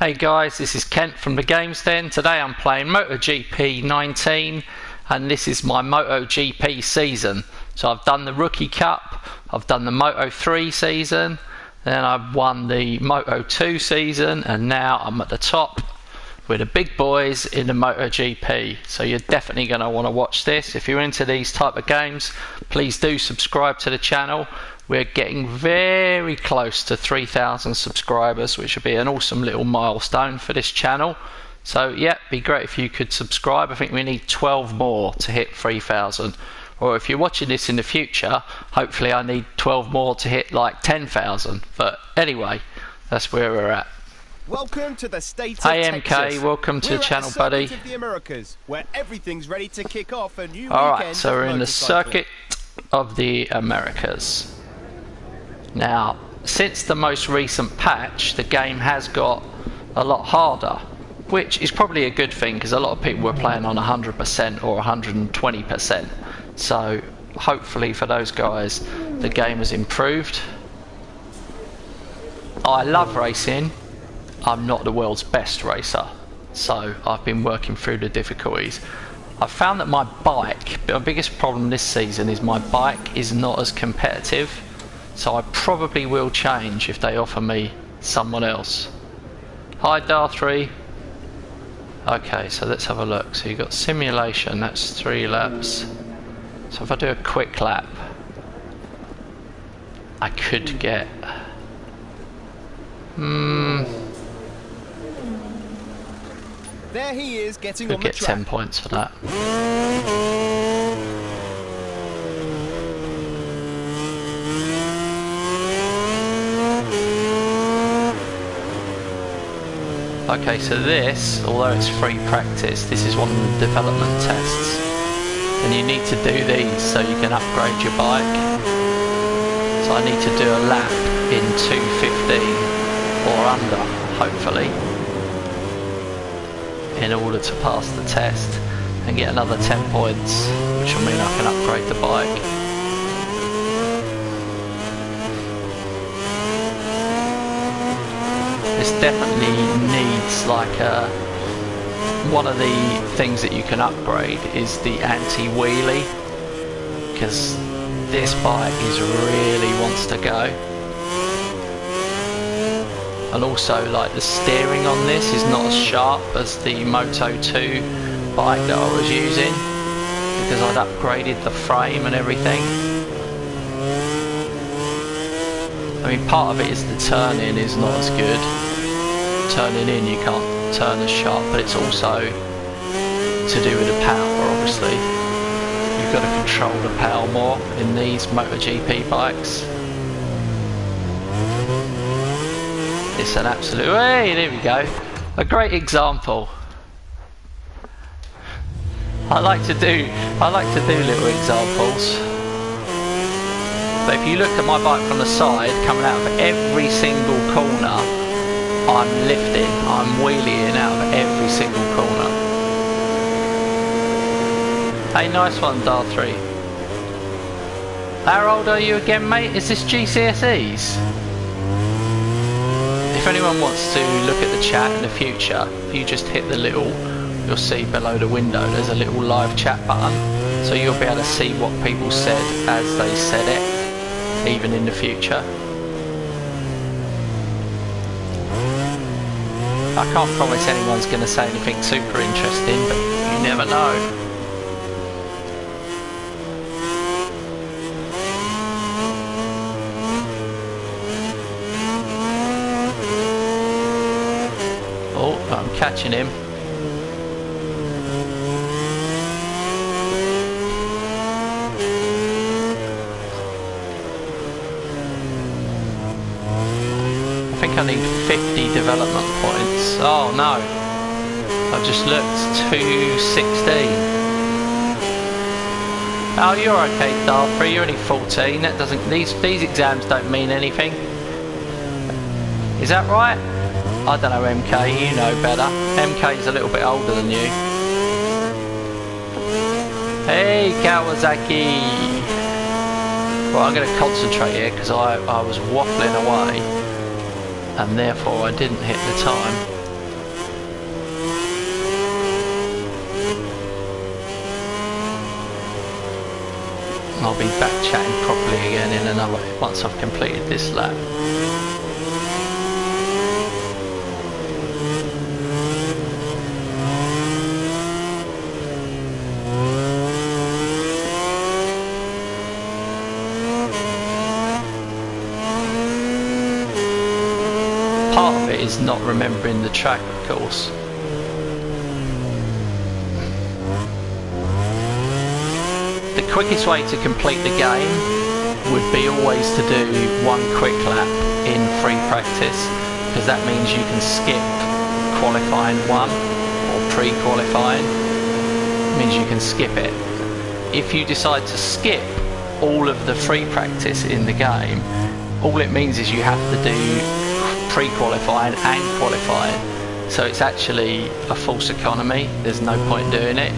Hey guys, this is Kent from the Games Den. Today I'm playing MotoGP 19 and this is my MotoGP season. So I've done the Rookie Cup, I've done the Moto3 season, then I've won the Moto2 season, and now I'm at the top with the big boys in the MotoGP. So you're definitely going to want to watch this. If you're into these type of games, please do subscribe to the channel. We're getting very close to 3,000 subscribers, which would be an awesome little milestone for this channel. So yeah, be great if you could subscribe. I think we need 12 more to hit 3,000. Or if you're watching this in the future, hopefully I need 12 more to hit like 10,000. But anyway, that's where we're at. Welcome to the state of Hey Texas. MK, welcome to the channel, buddy. Of the Americas, where everything's ready to kick off a new Alright, so we're in the motorcycling. circuit of the Americas. Now, since the most recent patch, the game has got a lot harder, which is probably a good thing because a lot of people were playing on 100% or 120%. So hopefully for those guys, the game has improved. I love racing. I'm not the world's best racer, so I've been working through the difficulties. I've found that my bike, the biggest problem this season is my bike is not as competitive. So I probably will change if they offer me someone else. Hi Darth3. Okay, so let's have a look. So you've got simulation, that's 3 laps. So if I do a quick lap, I could get... There he is, getting could on the get track. 10 points for that. Okay, so this, although it's free practice, this is one of the development tests. And you need to do these so you can upgrade your bike. So I need to do a lap in 2:15 or under, hopefully, in order to pass the test and get another 10 points, which will mean I can upgrade the bike. This definitely needs like one of the things that you can upgrade is the anti-wheelie, because this bike is really wants to go. And also like the steering on this is not as sharp as the Moto2 bike that I was using, because I'd upgraded the frame and everything. I mean, part of it is the turning is not as good. Turning in, you can't turn as sharp, but it's also to do with the power, obviously. You've got to control the power more in these MotoGP bikes. It's an absolute... Hey, there we go. A great example. I like to do little examples. But if you look at my bike from the side, coming out of every single corner, I'm lifting, I'm wheeling out of every single corner. Hey, nice one, Dar3. How old are you again, mate? Is this GCSEs? If anyone wants to look at the chat in the future, if you just hit the little, you'll see below the window, there's a little live chat button. So you'll be able to see what people said as they said it, even in the future. I can't promise anyone's going to say anything super interesting, but you never know. Oh, I'm catching him. I think I need 50 development points. Oh no, I just looked, 216. Oh, you're okay, Darth3, you're only 14. That doesn't, these exams don't mean anything. Is that right? I don't know, MK, you know better. MK's a little bit older than you. Hey, Kawasaki. Well, I'm going to concentrate here because I was waffling away and therefore I didn't hit the time. I'll be back chatting properly again in another, once I've completed this lap. Part of it is not remembering the track, of course. The quickest way to complete the game would be always to do one quick lap in free practice, because that means you can skip qualifying one or pre-qualifying. It means you can skip it. If you decide to skip all of the free practice in the game, all it means is you have to do pre-qualifying and qualifying, so it's actually a false economy. There's no point doing it.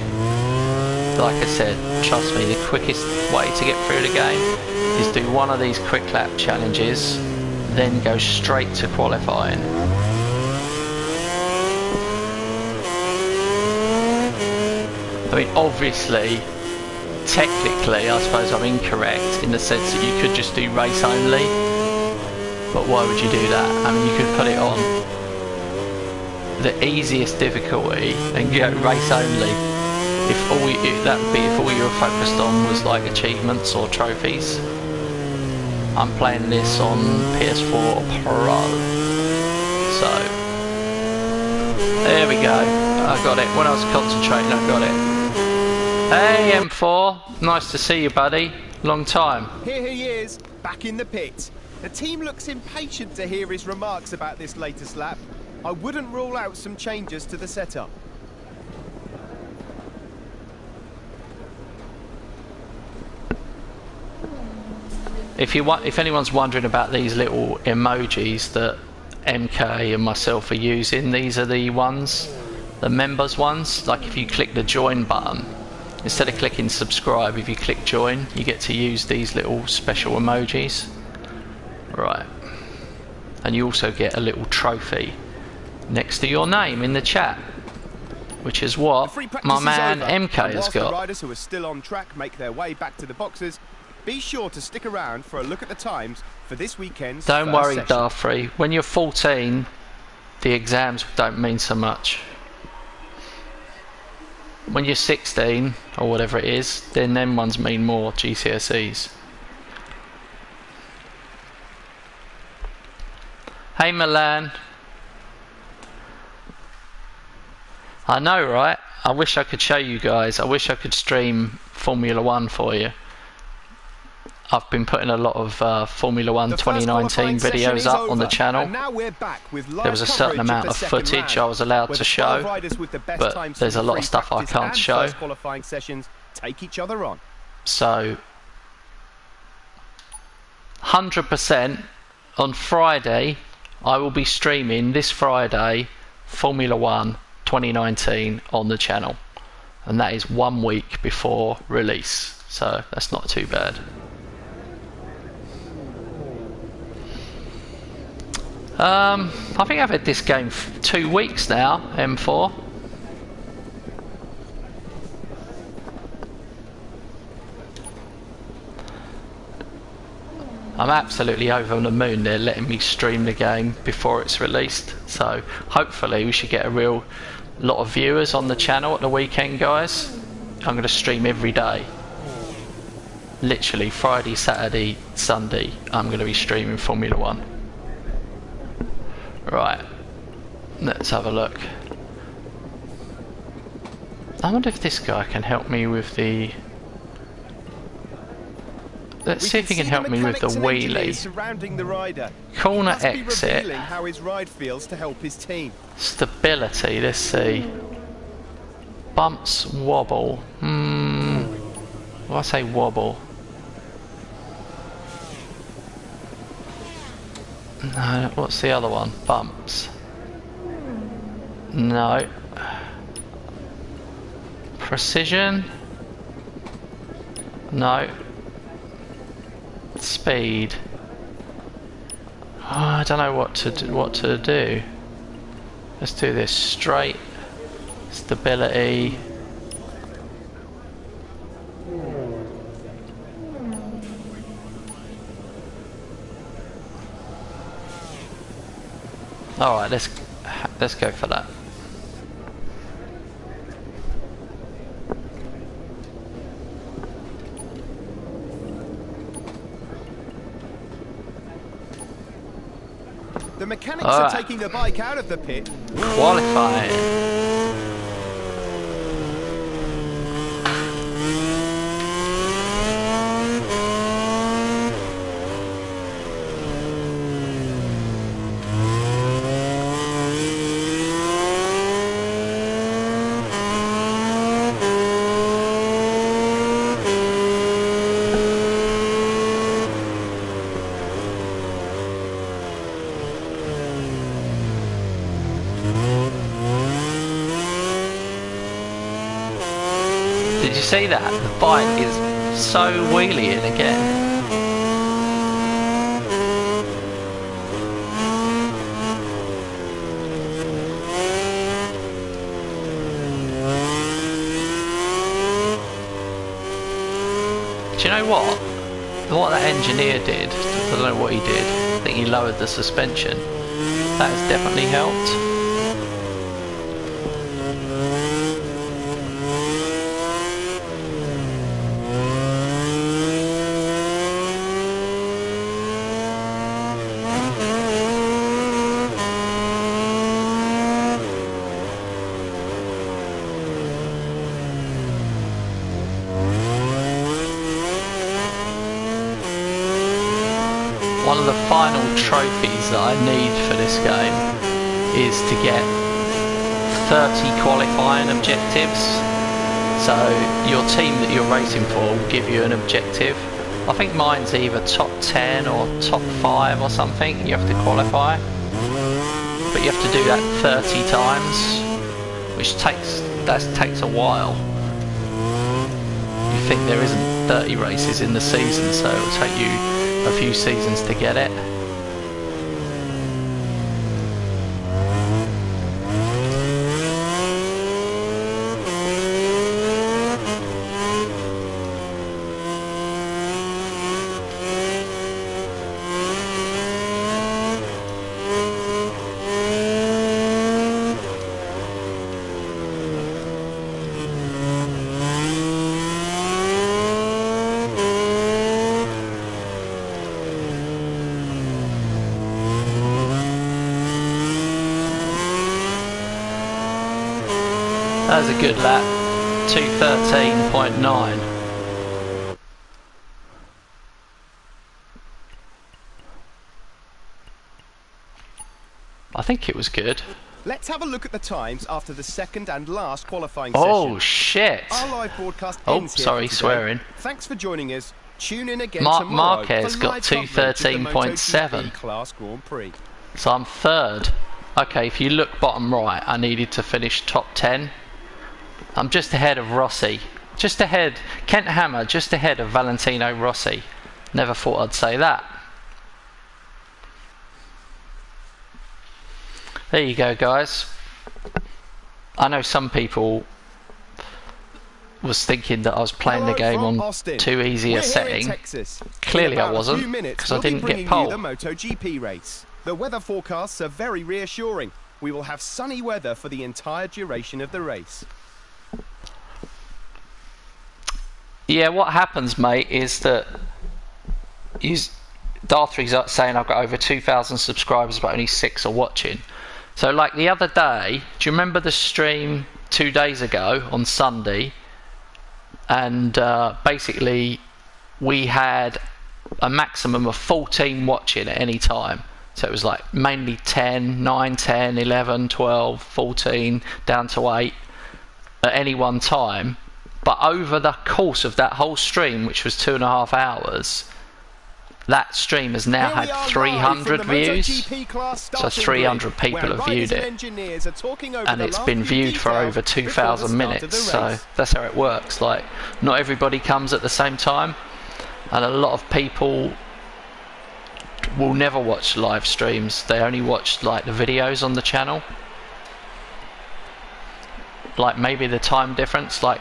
Like I said, trust me, the quickest way to get through the game is do one of these quick lap challenges, then go straight to qualifying. I mean, obviously, technically, I suppose I'm incorrect in the sense that you could just do race only. But why would you do that? I mean, you could put it on the easiest difficulty and go race only. If all that would be if all you were focused on was like achievements or trophies. I'm playing this on PS4 Pro, so there we go. I got it. When I was concentrating, I got it. Hey M4, nice to see you, buddy. Long time. Here he is, back in the pit. The team looks impatient to hear his remarks about this latest lap. I wouldn't rule out some changes to the setup. If anyone's wondering about these little emojis that MK and myself are using, these are the ones, the members ones. Like if you click the join button, instead of clicking subscribe, if you click join, you get to use these little special emojis. Right. And you also get a little trophy next to your name in the chat, which is what my man MK has got. The riders who are still on track make their way back to the boxes. Be sure to stick around for a look at the times for this weekend's Don't worry, session. Darfrey. When you're 14, the exams don't mean so much. When you're 16, or whatever it is, then them ones mean more, GCSEs. Hey Milan. I know, right? I wish I could show you guys. I wish I could stream Formula 1 for you. I've been putting a lot of Formula 1 2019 videos up on the channel. There was a certain amount of footage I was allowed to show, but there's a lot of stuff I can't show. So 100% on Friday, I will be streaming this Friday Formula 1 2019 on the channel, and that is 1 week before release, so that's not too bad. I think I've had this game 2 weeks now, M4. I'm absolutely over the moon they're letting me stream the game before it's released, so hopefully we should get a real lot of viewers on the channel at the weekend, guys. I'm going to stream every day. Literally Friday, Saturday, Sunday, I'm going to be streaming Formula 1. Right, let's have a look. I wonder if this guy can help me with the... Let's see if he can help me with the wheelie. Corner exit. How his ride feels to help his team. Stability, let's see. Bumps, wobble. What do I say wobble? No, what's the other one? Bumps. No. Precision? No. Speed. Oh, I don't know what to do. Let's do this. Straight. Stability. All right, let's go for that. The mechanics are taking the bike out of the pit. Qualifying. Did you see that? The bike is so wheeling again. Do you know what? What that engineer did, I don't know what he did, I think he lowered the suspension. That has definitely helped. One of the final trophies that I need for this game is to get 30 qualifying objectives. So your team that you're racing for will give you an objective. I think mine's either top 10 or top 5 or something you have to qualify. But you have to do that 30 times, which takes a while. You think there isn't 30 races in the season, so it'll take you a few seasons to get it. That was a good lap, 2:13.9. I think it was good. Let's have a look at the times after the second and last qualifying session. Oh shit! Our live broadcast Oh, ends here sorry, for today. swearing. Thanks for joining us. Tune in again tomorrow Marquez for got live coverage of the 2:13.7. MotoGP Class Grand Prix. So I'm third. Okay, if you look bottom right, I needed to finish top 10. I'm just ahead of Rossi. Just ahead, Kent Hammer, just ahead of Valentino Rossi. Never thought I'd say that. There you go, guys. I know some people was thinking that I was playing the game on too easy a setting. Clearly I wasn't, because I didn't get pole. The MotoGP race. The weather forecasts are very reassuring. We will have sunny weather for the entire duration of the race. Yeah, what happens, mate, is that Darthrey's saying I've got over 2,000 subscribers, but only 6 are watching. So, like the other day, do you remember the stream 2 days ago on Sunday? And basically, we had a maximum of 14 watching at any time. So it was like mainly 10, 9, 10, 11, 12, 14, down to 8 at any one time. But over the course of that whole stream, which was 2.5 hours, that stream has now had 300 views. So 300 people have viewed it. And it's been viewed for over 2,000 minutes. So that's how it works. Like, not everybody comes at the same time. And a lot of people will never watch live streams. They only watch like the videos on the channel. Like maybe the time difference, like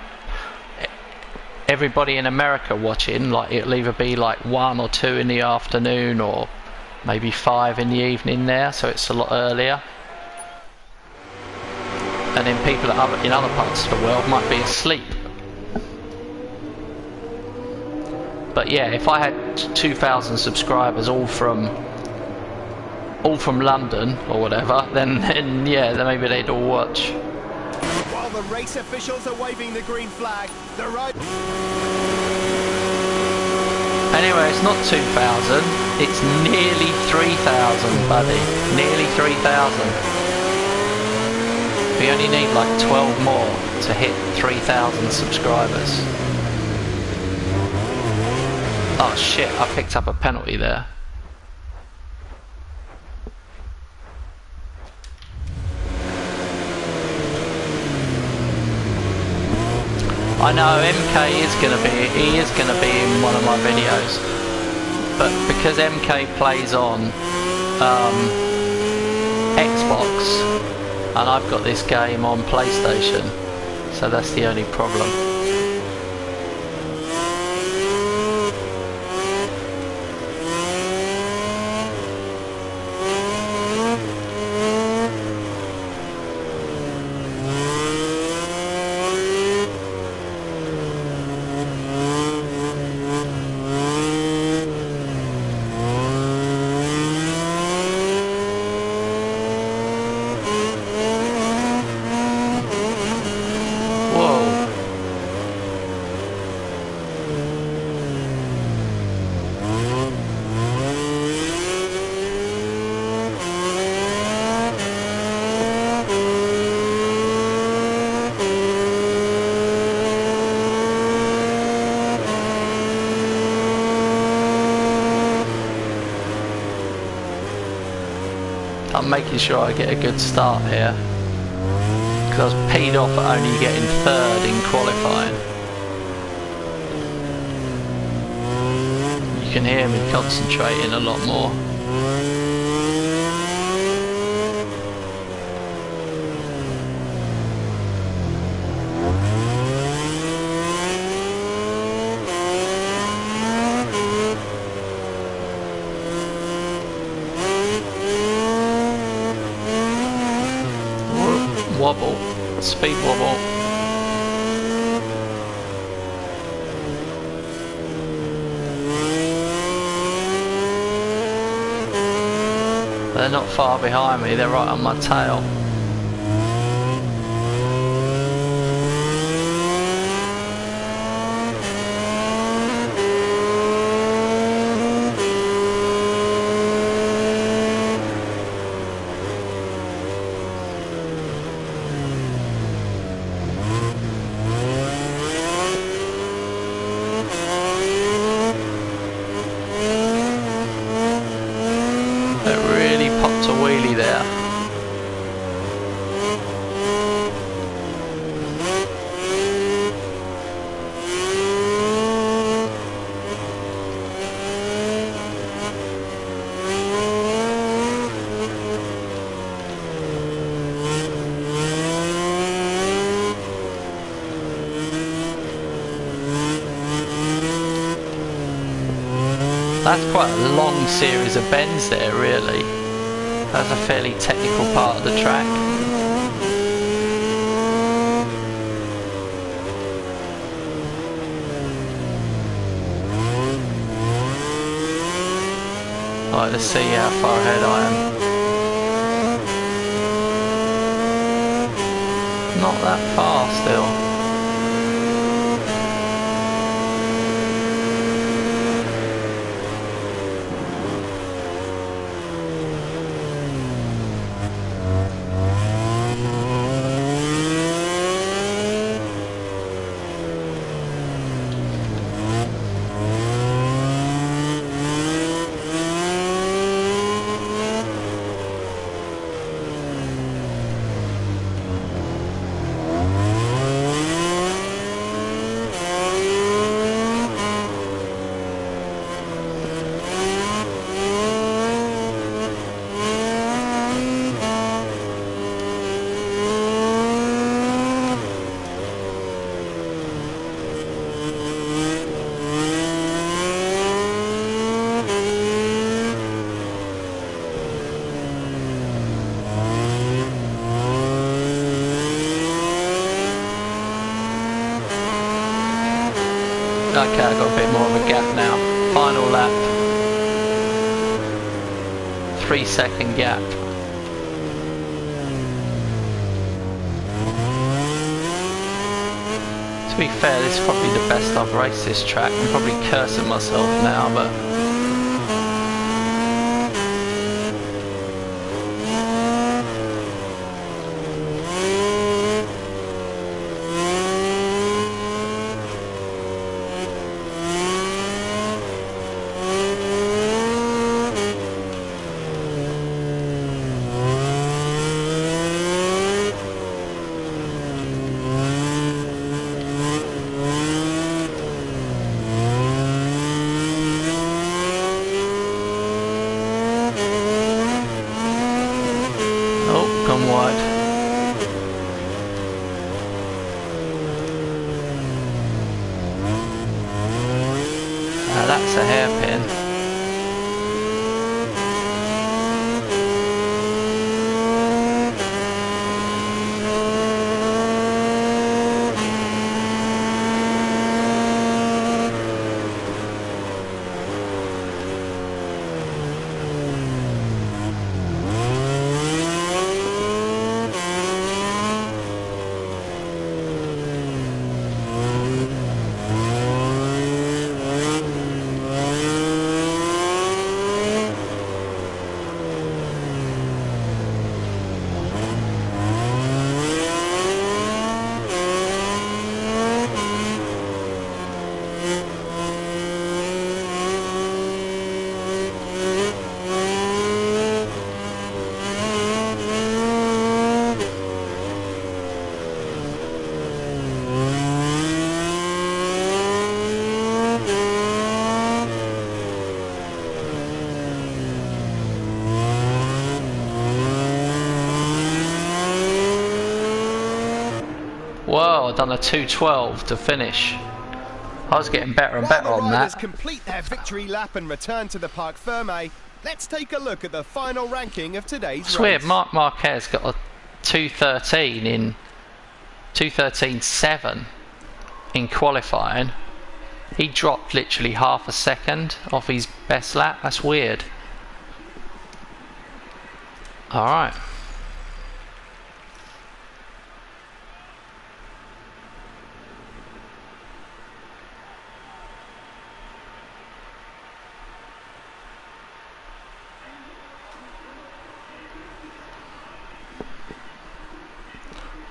everybody in America watching, like it'll either be like 1 or 2 in the afternoon, or maybe 5 in the evening there, so it's a lot earlier. And then people in other parts of the world might be asleep. But yeah, if I had 2,000 subscribers all from London or whatever, then yeah, then maybe they'd all watch. While the race officials are waving the green flag, the right. Anyway, it's not 2,000, it's nearly 3,000, buddy. Nearly 3,000. We only need like 12 more to hit 3,000 subscribers. Oh shit, I picked up a penalty there. I know MK is gonna be in one of my videos, but because MK plays on Xbox and I've got this game on PlayStation, so that's the only problem. I'm making sure I get a good start here, because I was peed off at only getting 3rd in qualifying. You can hear me concentrating a lot more. Wobble, speed wobble. They're not far behind me, they're right on my tail. A wheelie there. That's quite a long series of bends there, really. That's a fairly technical part of the track. Alright, let's see how far ahead I am. Not that far still. Okay, I got a bit more of a gap now. Final lap. 3-second gap. To be fair, this is probably the best I've raced this track. I'm probably cursing myself now, but gone wide. That's a hairpin. Whoa, I've done a 2:12 to finish. I was getting better and better on that. Complete their victory lap and return to the Parc Fermé. Let's take a look at the final ranking of today's race. It's weird, Marc Marquez got a 2:13 in 2:13.7 in qualifying. He dropped literally half a second off his best lap. That's weird. Alright.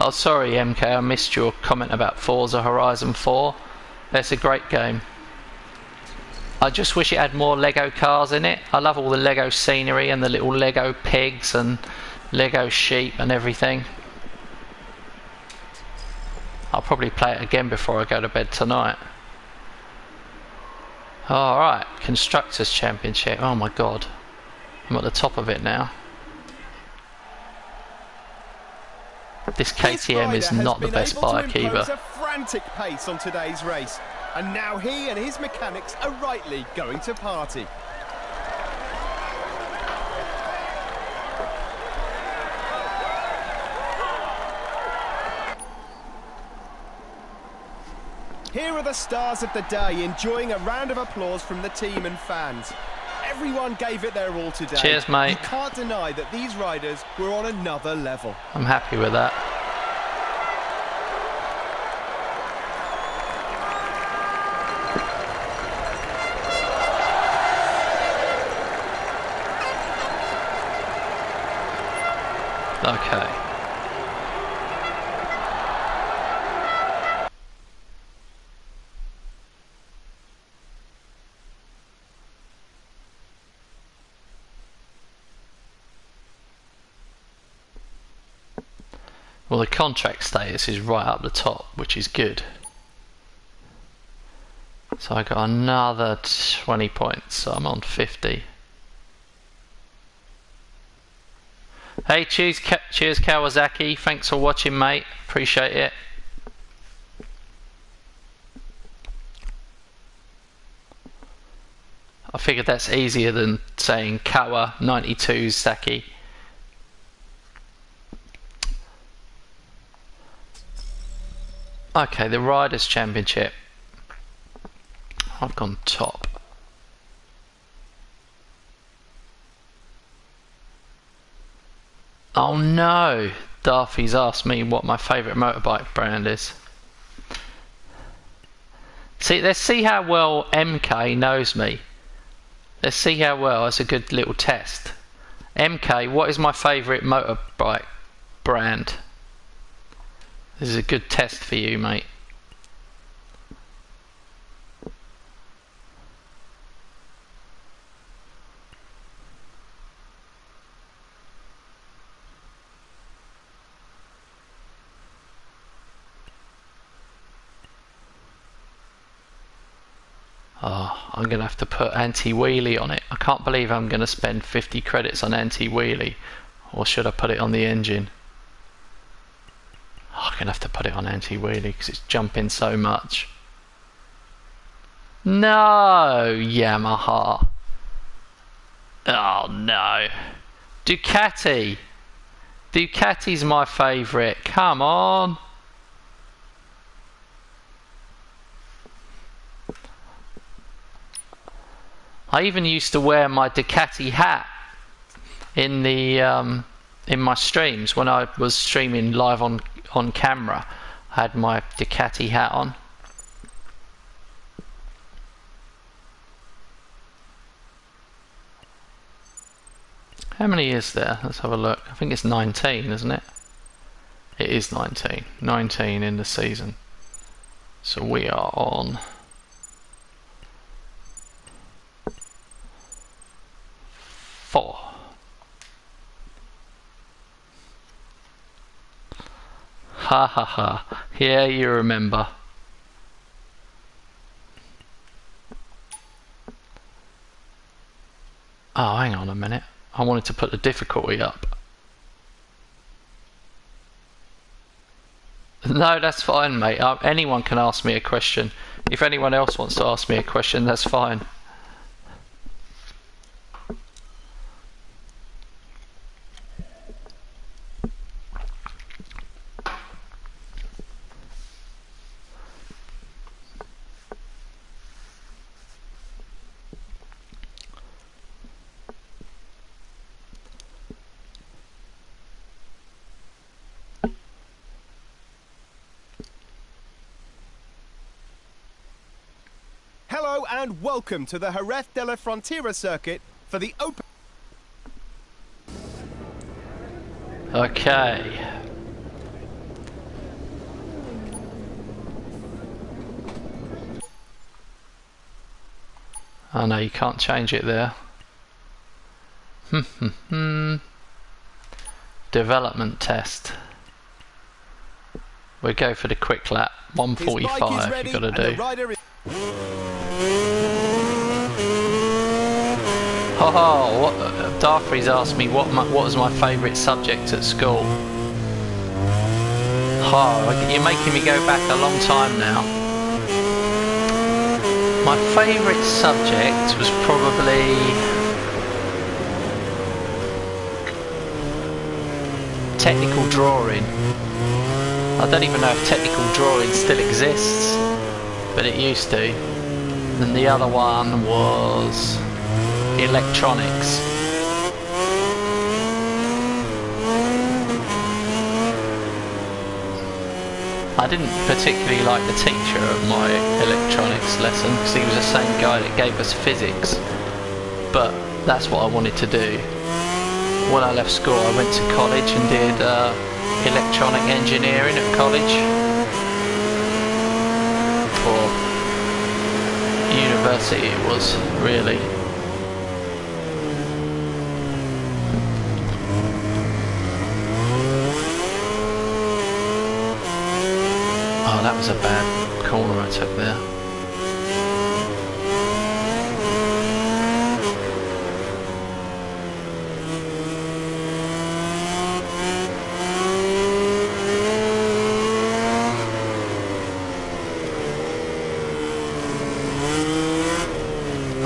Oh, sorry MK, I missed your comment about Forza Horizon 4. It's a great game. I just wish it had more Lego cars in it. I love all the Lego scenery and the little Lego pigs and Lego sheep and everything. I'll probably play it again before I go to bed tonight. Alright, Constructors' Championship. Oh my god. I'm at the top of it now. This KTM is not the best bike either. A frantic pace on today's race, and now he and his mechanics are rightly going to party. Here are the stars of the day, enjoying a round of applause from the team and fans. Everyone gave it their all today. Cheers, mate. You can't deny that these riders were on another level. I'm happy with that. Okay. Well, the contract status is right up the top, which is good. So I got another 20 points, so I'm on 50. Hey, cheers Kawasaki. Thanks for watching, mate. Appreciate it. I figured that's easier than saying Kawa 92 Saki. Okay, the Riders' Championship. I've gone top. Oh no! Darthy's asked me what my favourite motorbike brand is. See, let's see how well MK knows me. Let's see how well. It's a good little test. MK, what is my favourite motorbike brand? This is a good test for you, mate. Oh, I'm going to have to put anti-wheelie on it. I can't believe I'm going to spend 50 credits on anti-wheelie. Or should I put it on the engine? Oh, I'm going to have to put it on anti-wheelie because it's jumping so much. No, Yamaha. Oh no. Ducati. Ducati's my favourite. Come on. I even used to wear my Ducati hat in the in my streams when I was streaming live on camera. I had my Ducati hat on. How many is there? Let's have a look. I think it's 19, isn't it? It is 19. 19 in the season. So we are on 4. Ha ha ha. Yeah, you remember. Oh, hang on a minute. I wanted to put the difficulty up. No, that's fine, mate. Anyone can ask me a question. If anyone else wants to ask me a question, that's fine. Hello and welcome to the Jerez de la Frontera circuit for the Open. Okay. Oh no, you can't change it there. Development test. We'll go for the quick lap. 1:45 you got to do. Oh, what, Darthy's asked me what was my favourite subject at school. Oh, you're making me go back a long time now. My favourite subject was probably technical drawing. I don't even know if technical drawing still exists, but it used to. And the other one was electronics. I didn't particularly like the teacher of my electronics lesson because he was the same guy that gave us physics, but that's what I wanted to do. When I left school I went to college and did electronic engineering at college, or university it was really. Oh, that was a bad corner I took there.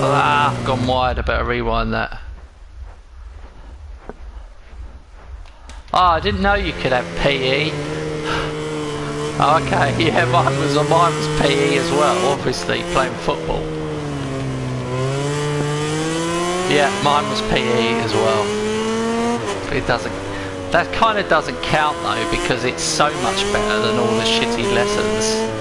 Ah, I've gone wide, I better rewind that. Oh, I didn't know you could have PE. Okay, yeah, mine was PE as well, obviously, playing football. Yeah, mine was PE as well. But it doesn't. That kind of doesn't count though, because it's so much better than all the shitty lessons.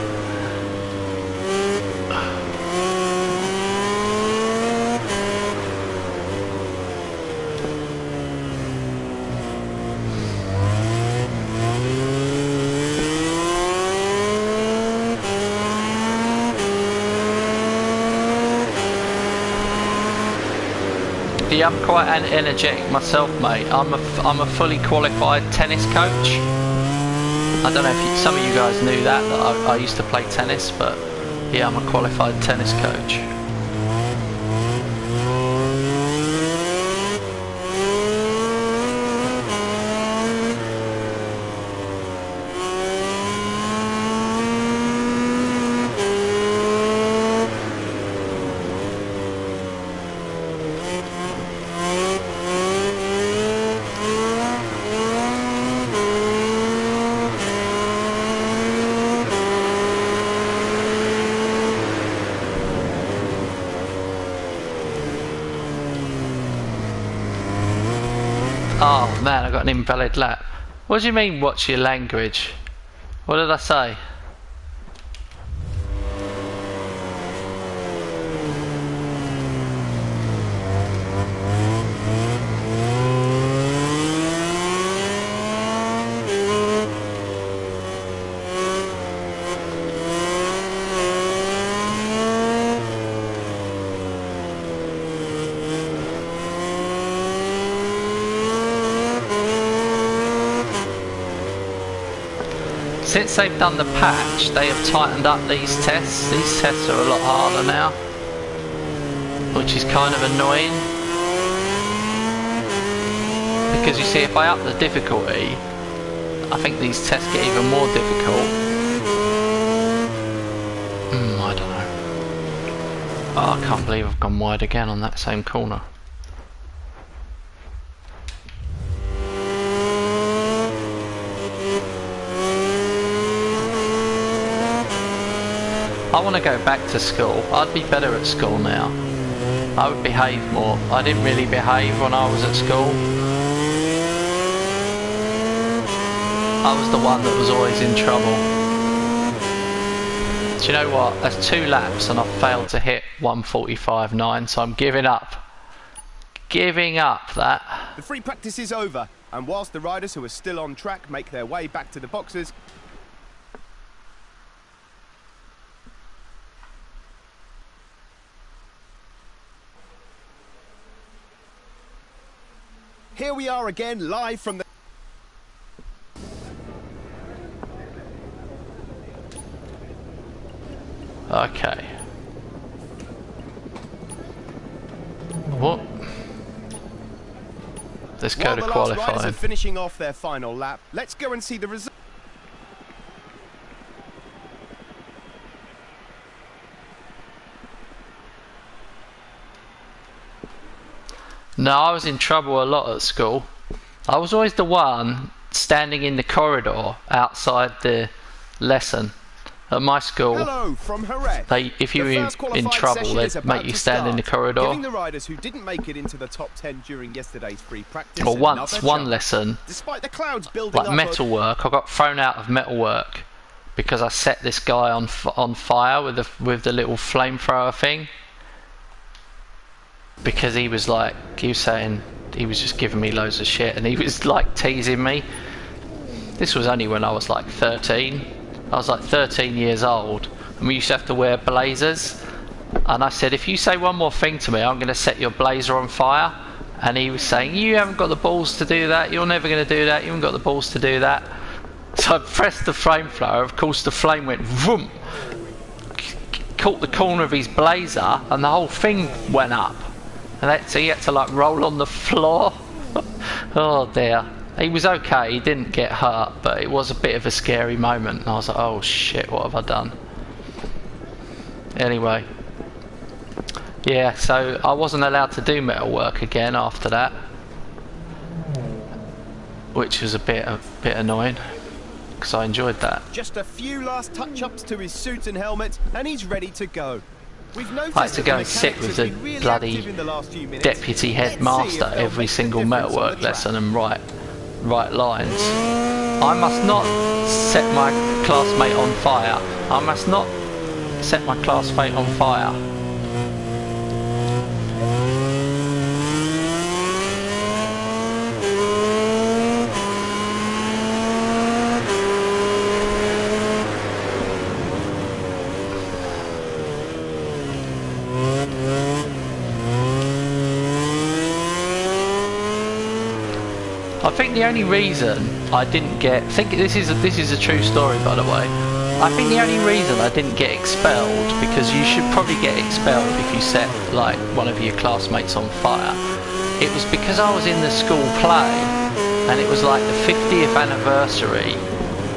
Yeah, I'm quite energetic myself, mate. I'm a fully qualified tennis coach. I don't know if some of you guys knew that I used to play tennis, but yeah, I'm a qualified tennis coach. Oh man, I got an invalid lap. What do you mean, watch your language? What did I say? Since they've done the patch, they have tightened up these tests. These tests are a lot harder now, which is kind of annoying. Because you see, if I up the difficulty, I think these tests get even more difficult. I don't know. Oh, I can't believe I've gone wide again on that same corner. I want to go back to school. I'd be better at school now. I would behave more. I didn't really behave when I was at school. I was the one that was always in trouble. Do you know what? That's 2 laps and I've failed to hit 1:45.9, so I'm giving up. Giving up that. The free practice is over, and whilst the riders who are still on track make their way back to the boxes, here we are again, live from the... Okay. What? Let's go to qualifying. While the last riders are finishing off their final lap, let's go and see the result. No, I was in trouble a lot at school. I was always the one standing in the corridor outside the lesson. At my school, Hello from Jerez. if you were in trouble, they'd make you stand in the corridor. Giving the riders who didn't make it into the top 10 during yesterday's free practice. Or once, one lesson, despite the clouds building like metalwork, I got thrown out of metalwork because I set this guy on fire with the little flamethrower thing. Because he was saying, he was just giving me loads of shit, and he was like teasing me. This was only when I was like 13. I was like 13 years old, and we used to have to wear blazers. And I said, if you say one more thing to me, I'm going to set your blazer on fire. And he was saying, you haven't got the balls to do that, you're never going to do that, you haven't got the balls to do that. So I pressed the flamethrower. Of course the flame went vroom, caught the corner of his blazer, and the whole thing went up. And so he had to like roll on the floor. Oh dear. He was okay, he didn't get hurt, but it was a bit of a scary moment. And I was like, oh shit, what have I done? Anyway. Yeah, so I wasn't allowed to do metalwork again after that. Which was a bit annoying, because I enjoyed that. Just a few last touch-ups to his suit and helmet, and he's ready to go. We've I had noticed to that go the and sit mechanics with has the been really bloody active in the last few minutes. deputy headmaster every single metalwork lesson and write lines. I must not set my classmate on fire. I must not set my classmate on fire. I think the only reason I didn't get, this is a true story by the way. I think the only reason I didn't get expelled, because you should probably get expelled if you set like one of your classmates on fire. It was because I was in the school play, and it was like the 50th anniversary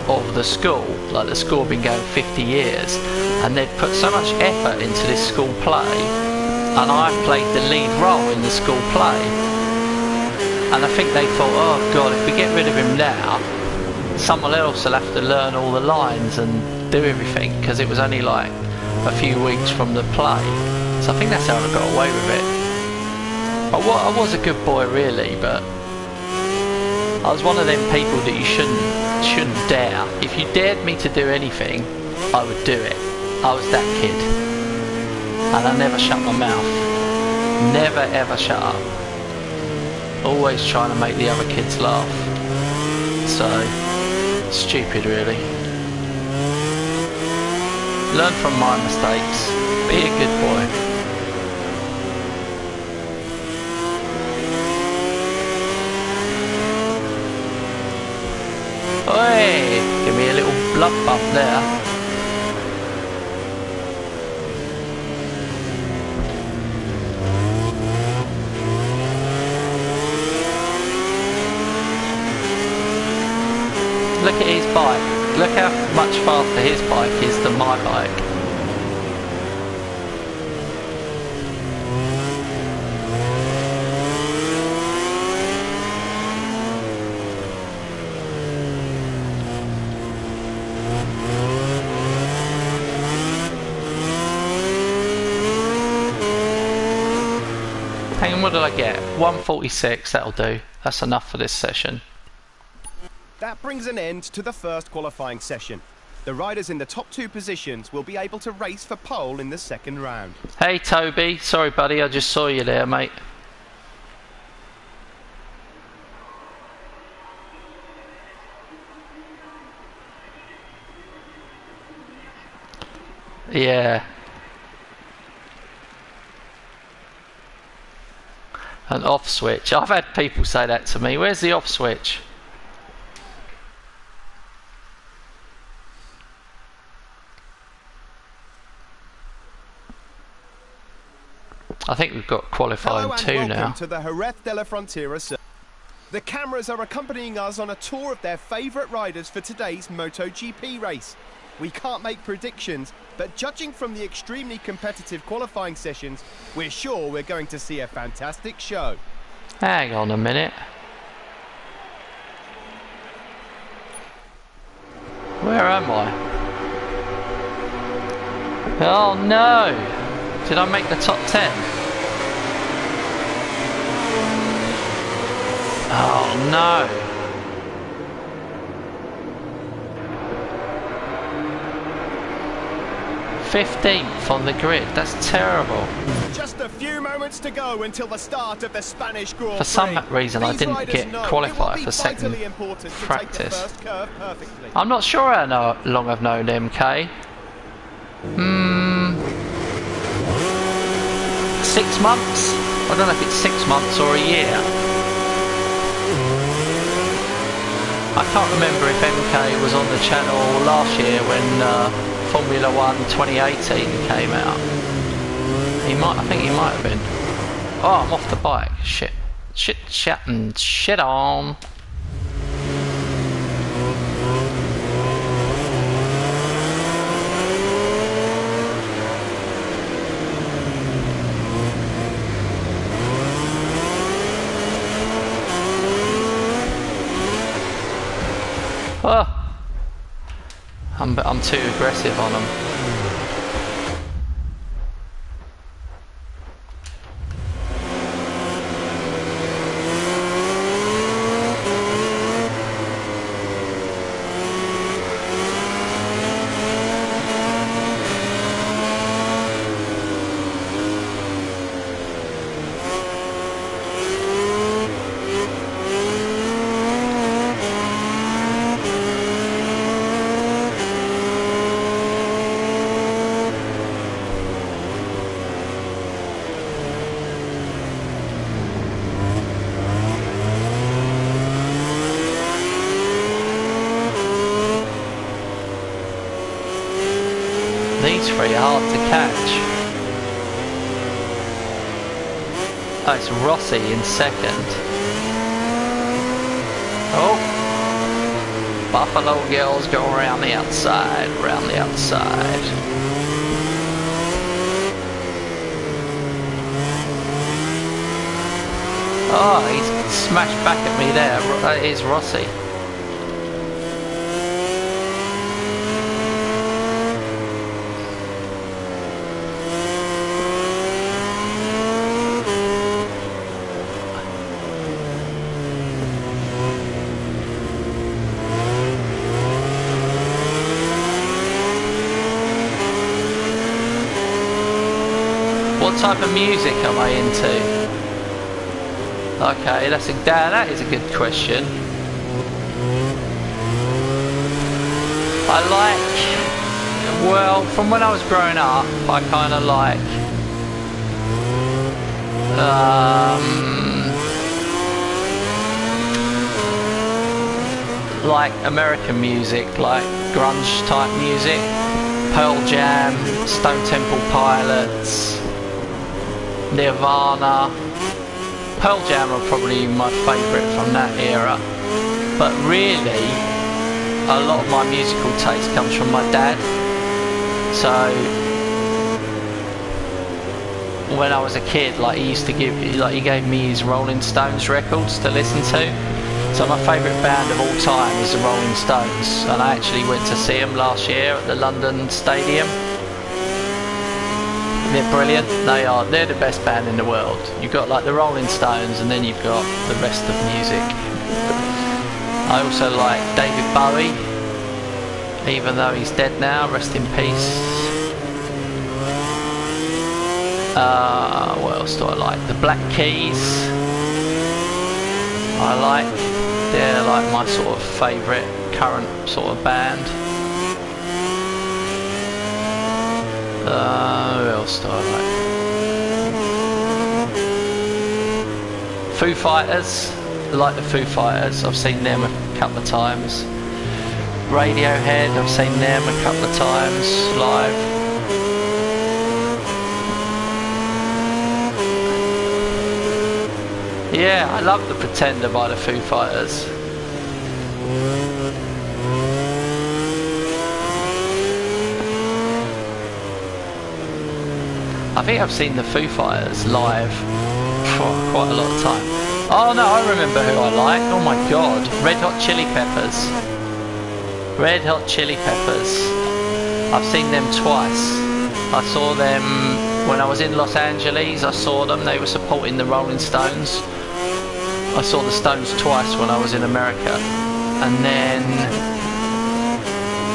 of the school. Like the school had been going 50 years, and they'd put so much effort into this school play, and I played the lead role in the school play. And I think they thought, oh god, if we get rid of him now, someone else will have to learn all the lines and do everything, because it was only like a few weeks from the play. So I think that's how I got away with it. I was a good boy really, but I was one of them people that you shouldn't dare. If you dared me to do anything, I would do it. I was that kid. And I never shut my mouth. Never ever shut up. Always trying to make the other kids laugh. So, stupid really. Learn from my mistakes. Be a good boy. Oi! Give me a little blood bump there. Look at his bike. Look how much faster his bike is than my bike. Hang on, what did I get? 146, that'll do. That's enough for this session. That brings an end to the first qualifying session. The riders in the top two positions will be able to race for pole in the second round. Hey Toby, sorry buddy, I just saw you there, mate. Yeah. An off switch. I've had people say that to me. Where's the off switch? I think we've got qualifying 2 now. Welcome to the Jerez de la Frontera circuit. The cameras are accompanying us on a tour of their favourite riders for today's MotoGP race. We can't make predictions, but judging from the extremely competitive qualifying sessions, we're sure we're going to see a fantastic show. Hang on a minute. Where am I? Oh no! Did I make the top 10? Oh no! 15th on the grid, that's terrible. Just a few moments to go until the start of the Spanish Grand Prix. For some reason I didn't get qualified for second practice. I'm not sure how long I've known MK. 6 months? I don't know if it's 6 months or a year. I can't remember if MK was on the channel last year when Formula 1 2018 came out. I think he might have been. Oh, I'm off the bike. Shit on. Oh. I'm too aggressive on them. three are hard to catch. Oh, it's Rossi in second. Oh, Buffalo Girls go around the outside, around the outside. Oh, he's smashed back at me there. That is Rossi. What type of music am I into? Okay, that is a good question. I like, well, from when I was growing up, I kind of like American music, like grunge type music, Pearl Jam, Stone Temple Pilots, Nirvana. Pearl Jam are probably my favourite from that era, but really a lot of my musical taste comes from my dad. So when I was a kid, like he gave me his Rolling Stones records to listen to. So my favourite band of all time is the Rolling Stones, and I actually went to see them last year at the London Stadium. They're brilliant. They're the best band in the world. You've got like the Rolling Stones, and then you've got the rest of music. I also like David Bowie, even though he's dead now, rest in peace. What else do I like? The Black Keys they're like my sort of favourite current sort of band. Who else do I like? Foo Fighters. I like the Foo Fighters. I've seen them a couple of times. Radiohead, I've seen them a couple of times live. Yeah, I love The Pretender by the Foo Fighters. I think I've seen the Foo Fighters live for quite a lot of time. Oh no, I remember who I like. Oh my god, Red Hot Chili Peppers. Red Hot Chili Peppers. I've seen them twice. I saw them when I was in Los Angeles. I saw them. They were supporting the Rolling Stones. I saw the Stones twice when I was in America, and then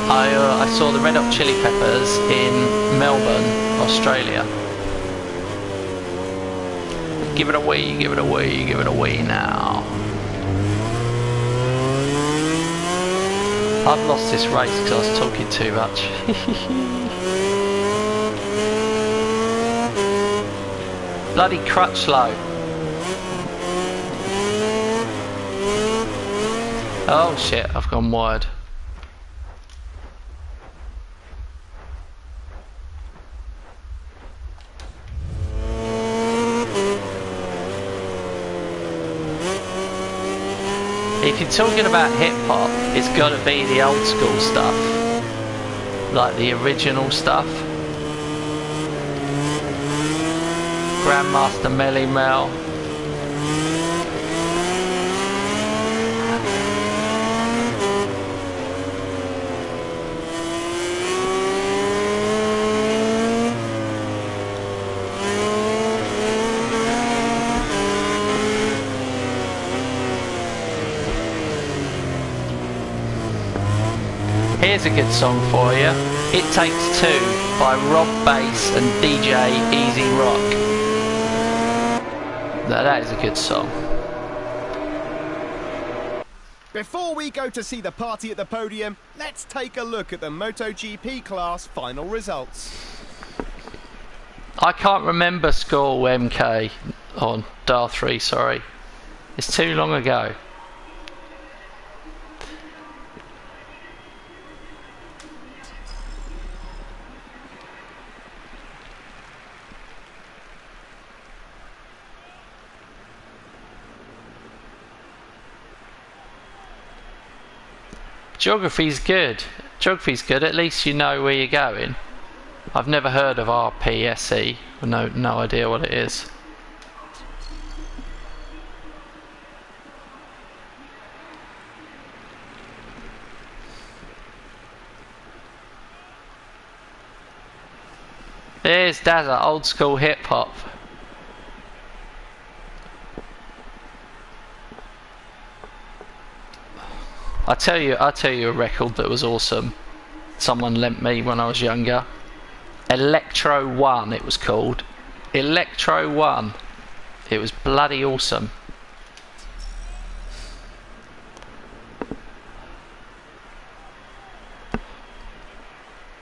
I saw the Red Hot Chili Peppers in Melbourne, Australia. Give it away, give it away, give it away now. I've lost this race because I was talking too much. Bloody Crutchlow. Oh shit, I've gone wide. If you're talking about hip-hop, it's got to be the old school stuff, like the original stuff. Grandmaster Melly Mel. Here's a good song for you. It Takes Two by Rob Bass and DJ Easy Rock. Now that is a good song. Before we go to see the party at the podium, let's take a look at the MotoGP class final results. I can't remember score MK on Dial 3, sorry. It's too long ago. Geography's good. Geography's good. At least you know where you're going. I've never heard of RPSE. No idea what it is. There's Dazza, old school hip hop. I tell you a record that was awesome. Someone lent me when I was younger. Electro 1 it was called. Electro 1. It was bloody awesome.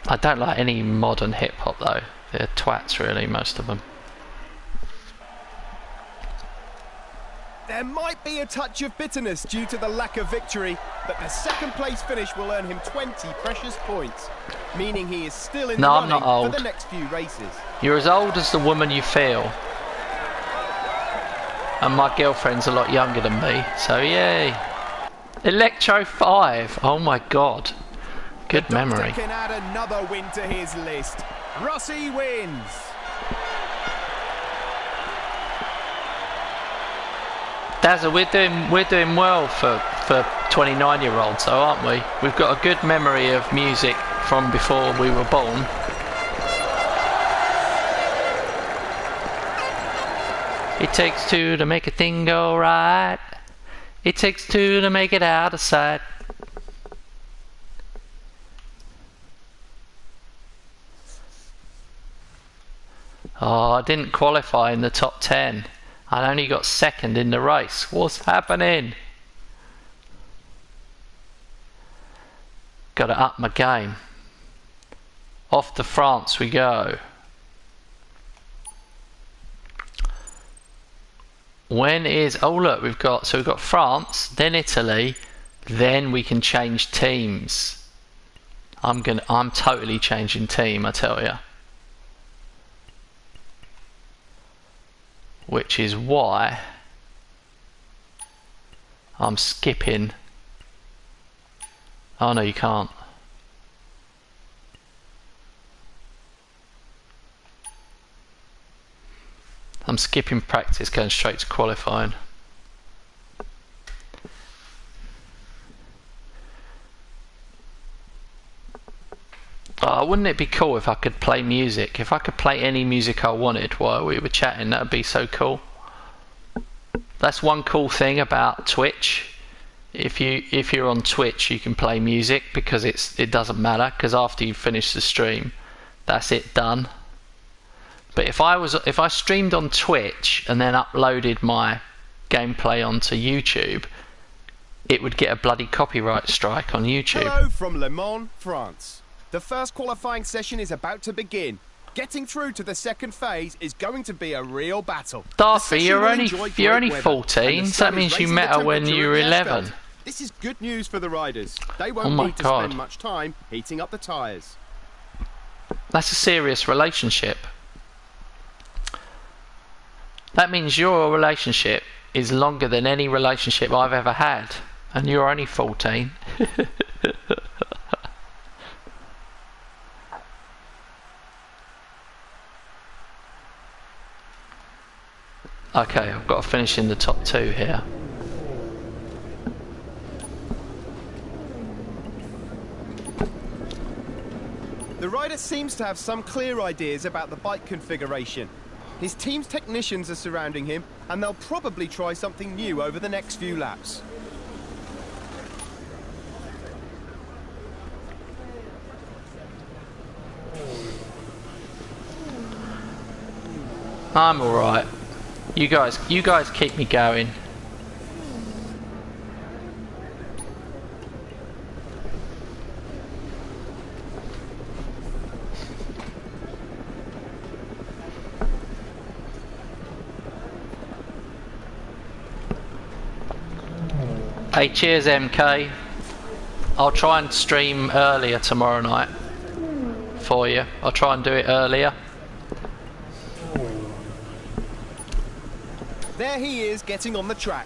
I don't like any modern hip hop though. They're twats really, most of them. There might be a touch of bitterness due to the lack of victory, but the second place finish will earn him 20 precious points, meaning he is still in the I'm not running old. for the next few races. You're as old as the woman you feel. And my girlfriend's a lot younger than me, so yay. Electro 5, oh my god. Good memory. Doctor can add another win to his list. Rossi wins. Dazza, we're doing well for 29-year-olds, though, aren't we? We've got a good memory of music from before we were born. It takes two to make a thing go right. It takes two to make it out of sight. Oh, I didn't qualify in the top 10. I only got second in the race. What's happening? Got to up my game. Off to France we go. When is... Oh look, we've got France, then Italy, then we can change teams. I'm totally changing team, I tell you. Which is why I'm skipping. Oh no, you can't. I'm skipping practice, going straight to qualifying. Oh, wouldn't it be cool if I could play music? If I could play any music I wanted while we were chatting, that would be so cool. That's one cool thing about Twitch. If you're on Twitch, you can play music because it doesn't matter, because after you finish the stream, that's it, done. But if I streamed on Twitch and then uploaded my gameplay onto YouTube, it would get a bloody copyright strike on YouTube. Hello from Le Mans, France. The first qualifying session is about to begin. Getting through to the second phase is going to be a real battle. Darcy, you're only 14, so that means you met her when you were 11. This is good news for the riders. They won't need to spend much time heating up the tyres. That's a serious relationship. That means your relationship is longer than any relationship I've ever had, and you're only 14. Okay, I've got to finish in the top 2 here. The rider seems to have some clear ideas about the bike configuration. His team's technicians are surrounding him, and they'll probably try something new over the next few laps. I'm alright. You guys keep me going. Hey, cheers MK. I'll try and stream earlier tomorrow night for you. I'll try and do it earlier. There he is, getting on the track.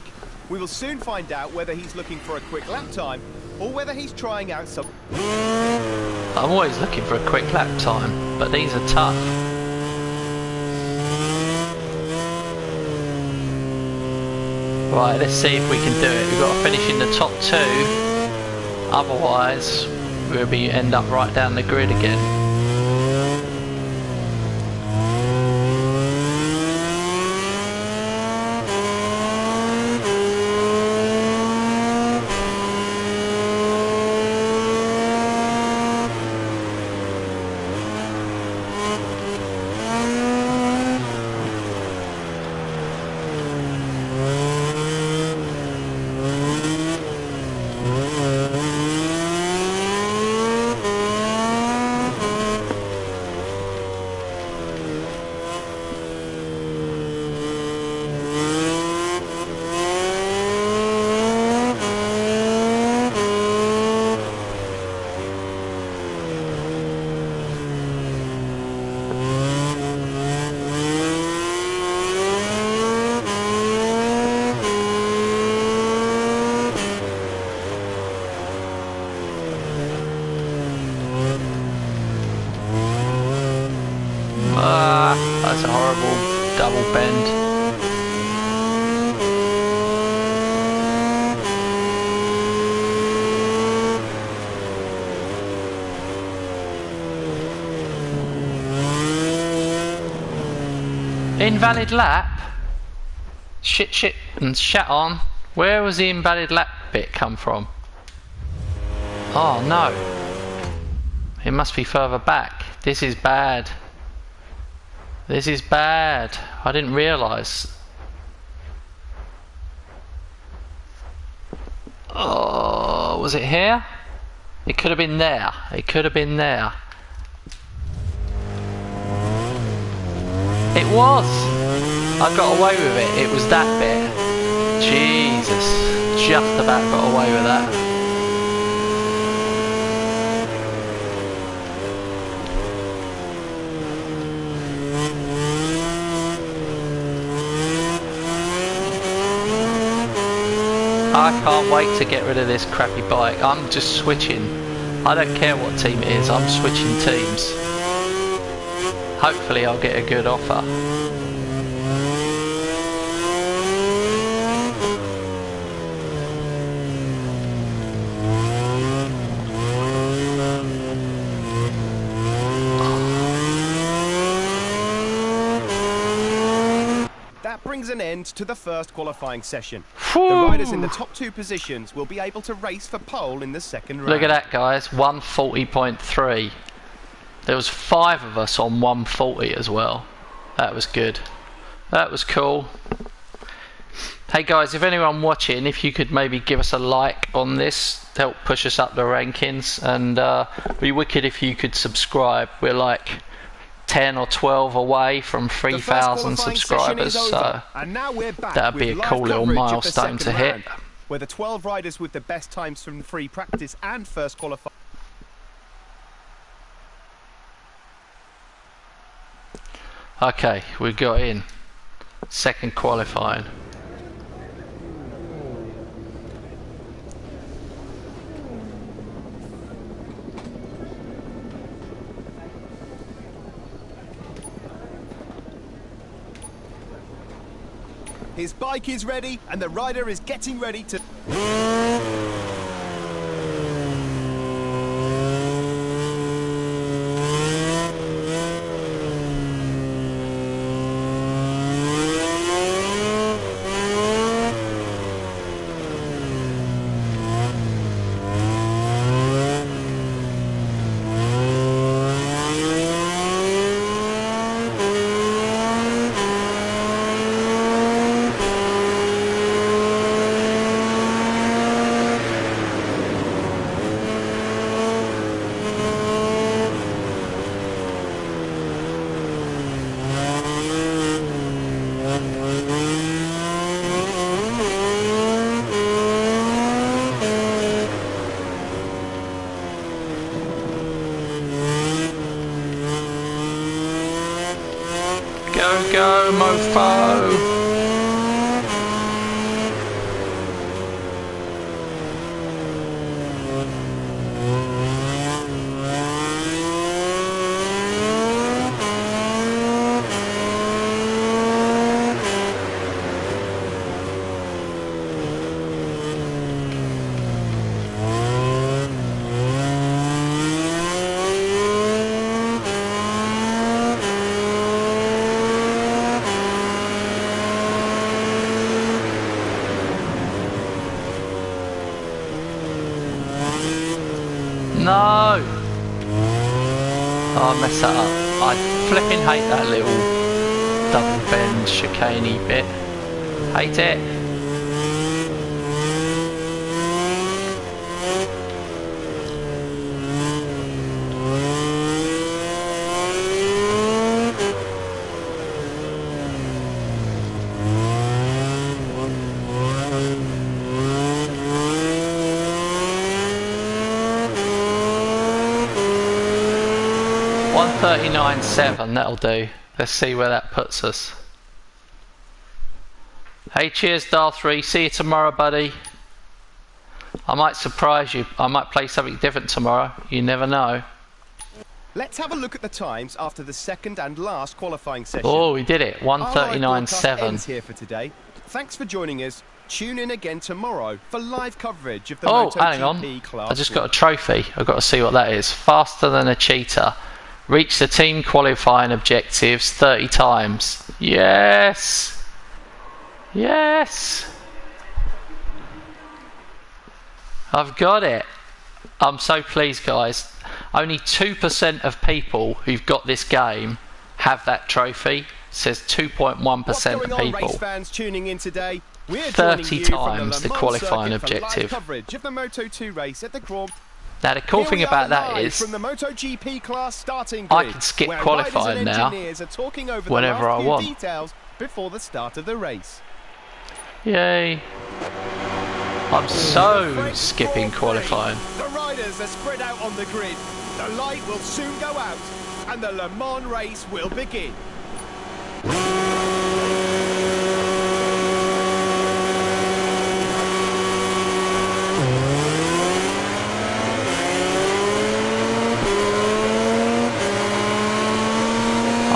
We will soon find out whether he's looking for a quick lap time or whether he's trying out some... I'm always looking for a quick lap time, but these are tough. Right, let's see if we can do it. We've got to finish in the top 2, otherwise we'll end up right down the grid again. That's a horrible double bend. Invalid lap? Shit and shat on. Where was the invalid lap bit come from? Oh no. It must be further back. This is bad. This is bad. I didn't realise. Oh, was it here? It could have been there. It could have been there. It was. I got away with it. It was that bit. Jesus. Just about got away with that. I can't wait to get rid of this crappy bike. I'm just switching. I don't care what team it is, I'm switching teams. Hopefully I'll get a good offer. Brings an end to the first qualifying session. Whew. The riders in the top 2 positions will be able to race for pole in the second round. Look at that, guys, 140.3. There was 5 of us on 140 as well. That was good. That was cool. Hey guys, if anyone watching, if you could maybe give us a like on this to help push us up the rankings, and it'd be wicked if you could subscribe. We're like 10 or 12 away from 3,000 subscribers, so that'd be a cool little milestone to hit. Where the 12 riders with the best times from free practice and first qualifying. Okay, we got in. Second qualifying. His bike is ready, and the rider is getting ready to... Go, mofo! No! Oh, I messed that up. I flipping hate that little double bend chicaney bit. Hate it. $139.7, that'll do. Let's see where that puts us. Hey, cheers, Dar3. See you tomorrow, buddy. I might surprise you. I might play something different tomorrow. You never know. Let's have a look at the times after the second and last qualifying session. Oh, we did it. 139.7. Ends here for today. Thanks for joining us. Tune in again tomorrow for live coverage of the MotoGP MotoGP hang on. Class I just got a trophy. I've got to see what that is. Faster than a cheetah. Reach the team qualifying objectives 30 times. Yes! Yes! I've got it. I'm so pleased, guys. Only 2% of people who've got this game have that trophy. It says 2.1% of people. Race fans tuning in today? We're 30 times the qualifying objective. Coverage of the Moto2 race at the Grand. Now the cool thing about that is from the MotoGP class starting I grid, can skip where qualifying now whenever I want. Details before the start of the race. Yay. I'm so skipping qualifying. The riders are spread out on the grid. The light will soon go out and the Le Mans race will begin.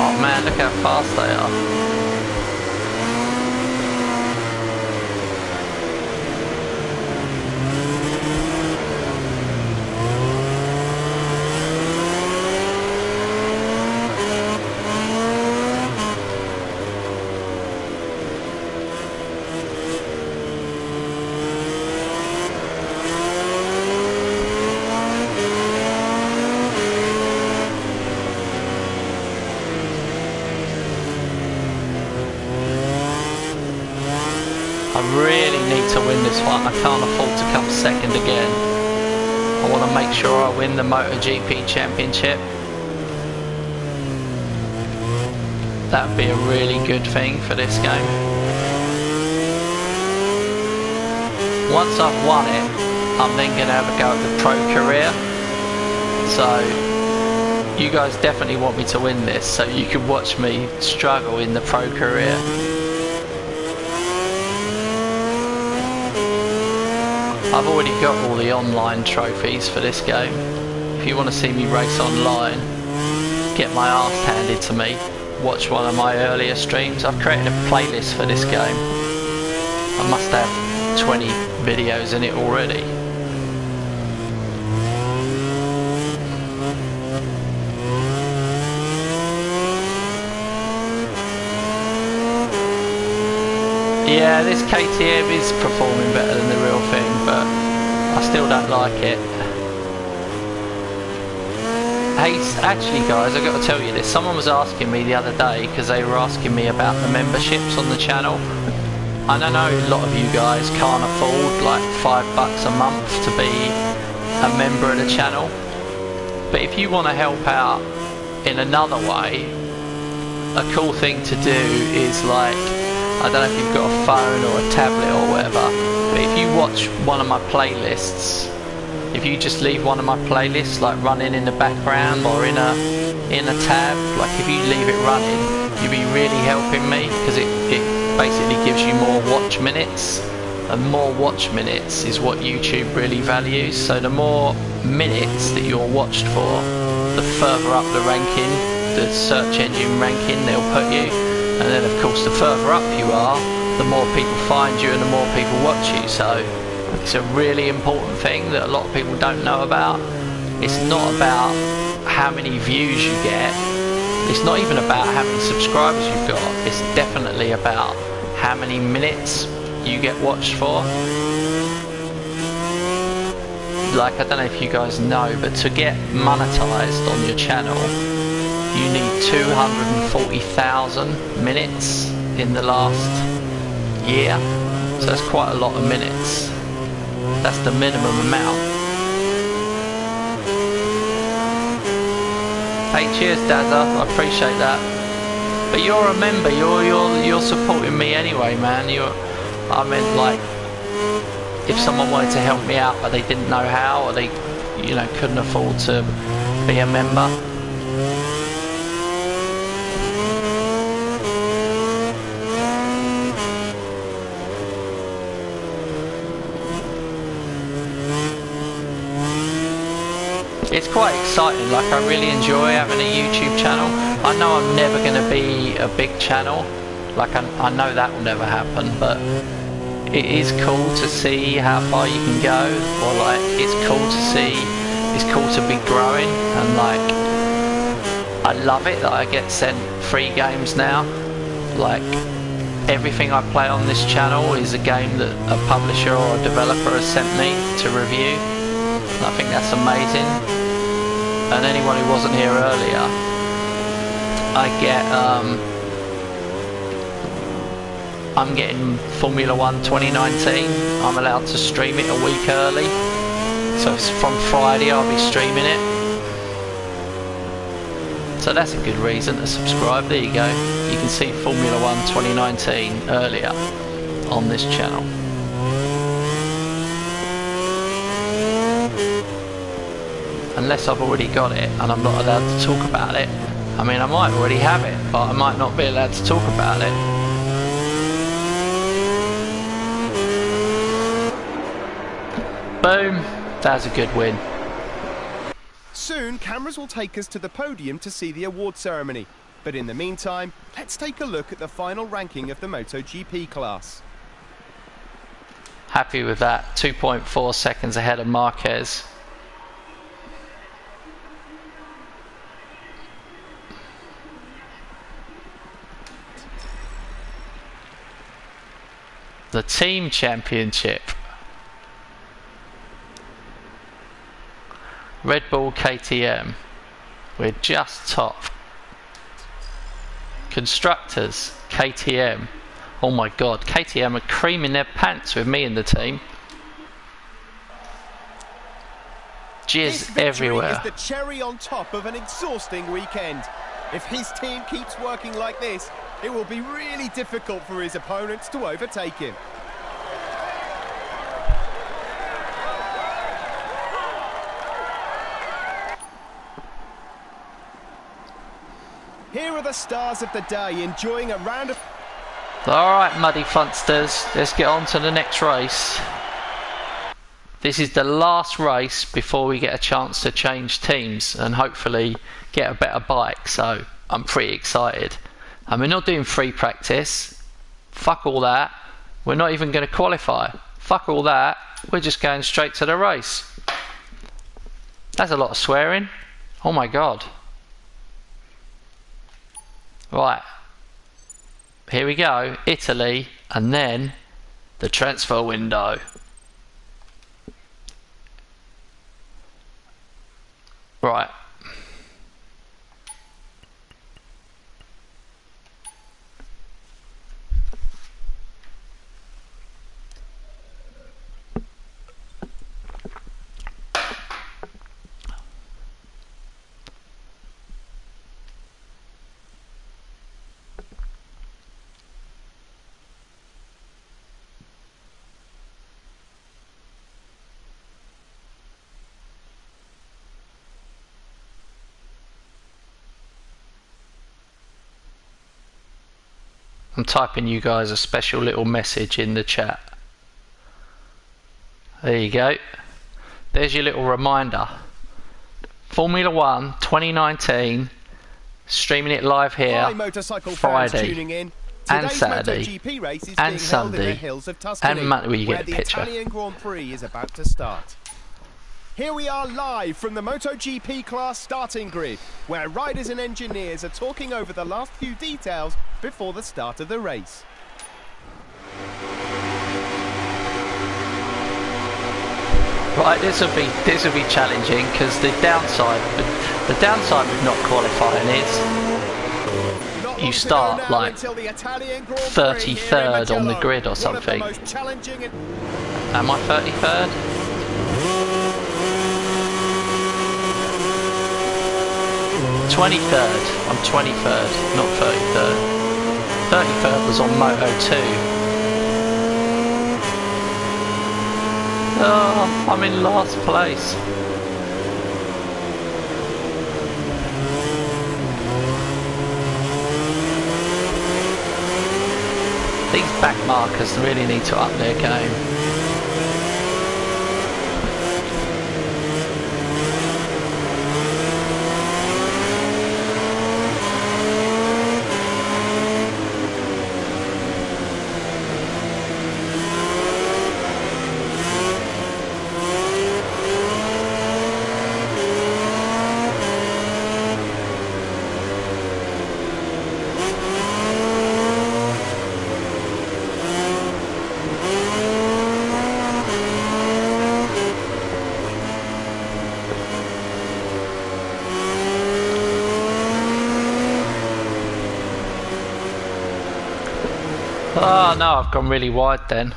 Oh man, look how fast they are. I really need to win this one. I can't afford to come second again. I want to make sure I win the MotoGP Championship. That would be a really good thing for this game. Once I've won it, I'm then going to have a go at the pro career. So you guys definitely want me to win this, so you can watch me struggle in the pro career. I've already got all the online trophies for this game. If you want to see me race online, get my arse handed to me, watch one of my earlier streams. I've created a playlist for this game. I must have 20 videos in it already. Yeah, this KTM is performing better than the real thing, but I still don't like it. Hey, actually guys, I've got to tell you this. Someone was asking me the other day, because they were asking me about the memberships on the channel. And I know a lot of you guys can't afford like $5 a month to be a member of the channel. But if you want to help out in another way, a cool thing to do is like, I don't know if you've got a phone or a tablet or whatever, but if you watch one of my playlists, if you just leave one of my playlists like running in the background or in a tab, like if you leave it running, you'll be really helping me, because it basically gives you more watch minutes, and more watch minutes is what YouTube really values. So the more minutes that you're watched for, the further up the ranking, the search engine ranking they'll put you. And then of course the further up you are, the more people find you and the more people watch you. So it's a really important thing that a lot of people don't know about. It's not about how many views you get. It's not even about how many subscribers you've got. It's definitely about how many minutes you get watched for. like, I don't know if you guys know, but to get monetized on your channel, you need 240,000 minutes in the last year. So that's quite a lot of minutes. That's the minimum amount. Hey, cheers, Dazza. I appreciate that. But you're a member. You're supporting me anyway, man. I meant, like, if someone wanted to help me out but they didn't know how, or they, you know, couldn't afford to be a member. It's quite exciting. Like, I really enjoy having a YouTube channel. I know I'm never going to be a big channel. Like, I know that will never happen, but it is cool to see how far you can go, or like, it's cool to be growing, and like, I love it that I get sent free games now. Like, everything I play on this channel is a game that a publisher or a developer has sent me to review, and I think that's amazing. And anyone who wasn't here earlier, I'm getting Formula 1 2019. I'm allowed to stream it a week early. So it's from Friday I'll be streaming it. So that's a good reason to subscribe. There you go. You can see Formula 1 2019 earlier on this channel. Unless I've already got it and I'm not allowed to talk about it. I mean, I might already have it, but I might not be allowed to talk about it. Boom, that's a good win. Soon, cameras will take us to the podium to see the award ceremony. But in the meantime, let's take a look at the final ranking of the MotoGP class. Happy with that, 2.4 seconds ahead of Marquez. The team championship. Red Bull KTM. We're just top. Constructors KTM. Oh my god, KTM are creaming their pants with me in the team. Jizz everywhere. This is the cherry on top of an exhausting weekend. If his team keeps working like this, it will be really difficult for his opponents to overtake him. Here are the stars of the day enjoying a round of... Alright, muddy funsters, let's get on to the next race. This is the last race before we get a chance to change teams and hopefully get a better bike, so I'm pretty excited. And we're not doing free practice. Fuck all that. We're not even going to qualify. Fuck all that. We're just going straight to the race. That's a lot of swearing. Oh my god. Right. Here we go. Italy, and then the transfer window. Right. I'm typing you guys a special little message in the chat. There you go. There's your little reminder. Formula 1 2019, streaming it live here Friday and Saturday and Sunday and Monday. Well, you get the picture. Italian Grand Prix is about to start. Here we are live from the MotoGP class starting grid, where riders and engineers are talking over the last few details before the start of the race. Right, this will be challenging because the downside with not qualifying is you start like 33rd on the grid or something. Am I 33rd? I'm 23rd, not 33rd. 33rd was on Moto 2. Oh, I'm in last place. These back markers really need to up their game. Oh no, I've gone really wide then.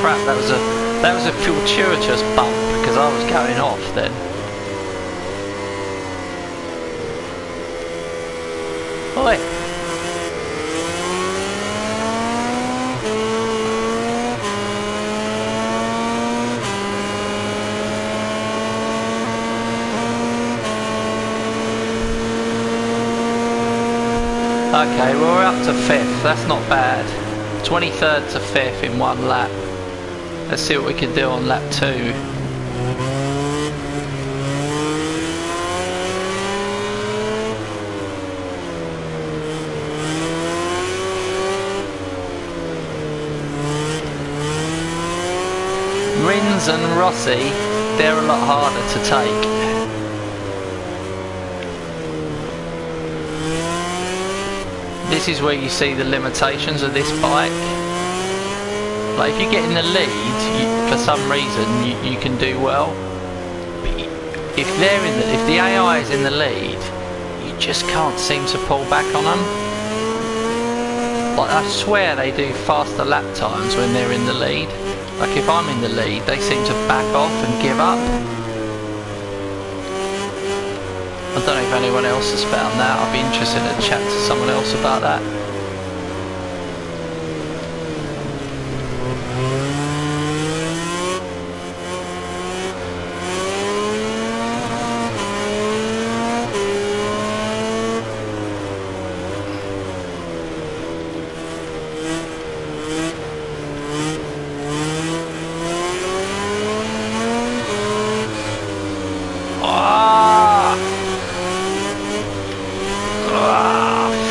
Crap, that was a fortuitous bump because I was going off then. Oi. Okay, well we're up to 5th, that's not bad. 23rd to 5th in one lap. Let's see what we can do on lap 2. Rins and Rossi, they're a lot harder to take. This is where you see the limitations of this bike. Like if you get in the lead, for some reason you can do well. But if the AI is in the lead, you just can't seem to pull back on them. Like I swear they do faster lap times when they're in the lead. Like if I'm in the lead, they seem to back off and give up. I don't know if anyone else has found that. I'd be interested to chat to someone else about that.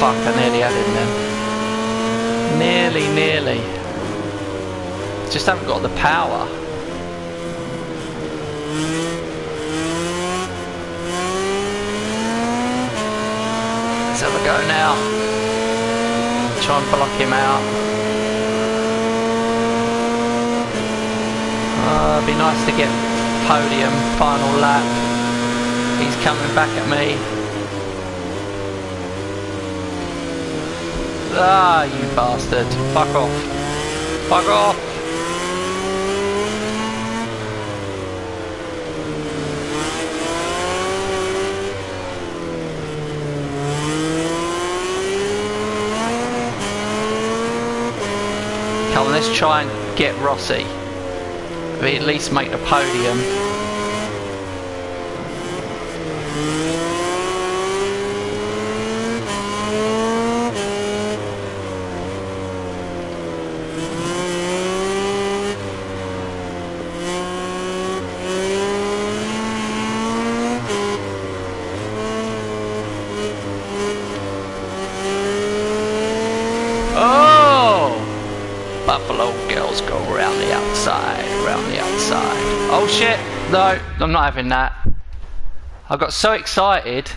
Fuck, I nearly had him then. Nearly. Just haven't got the power. Let's have a go now. Try and block him out. It'd be nice to get podium, final lap. He's coming back at me. Ah, you bastard. Fuck off. Fuck off. Come on, let's try and get Rossi. We at least make the podium. shit. No, I'm not having that. I got so excited.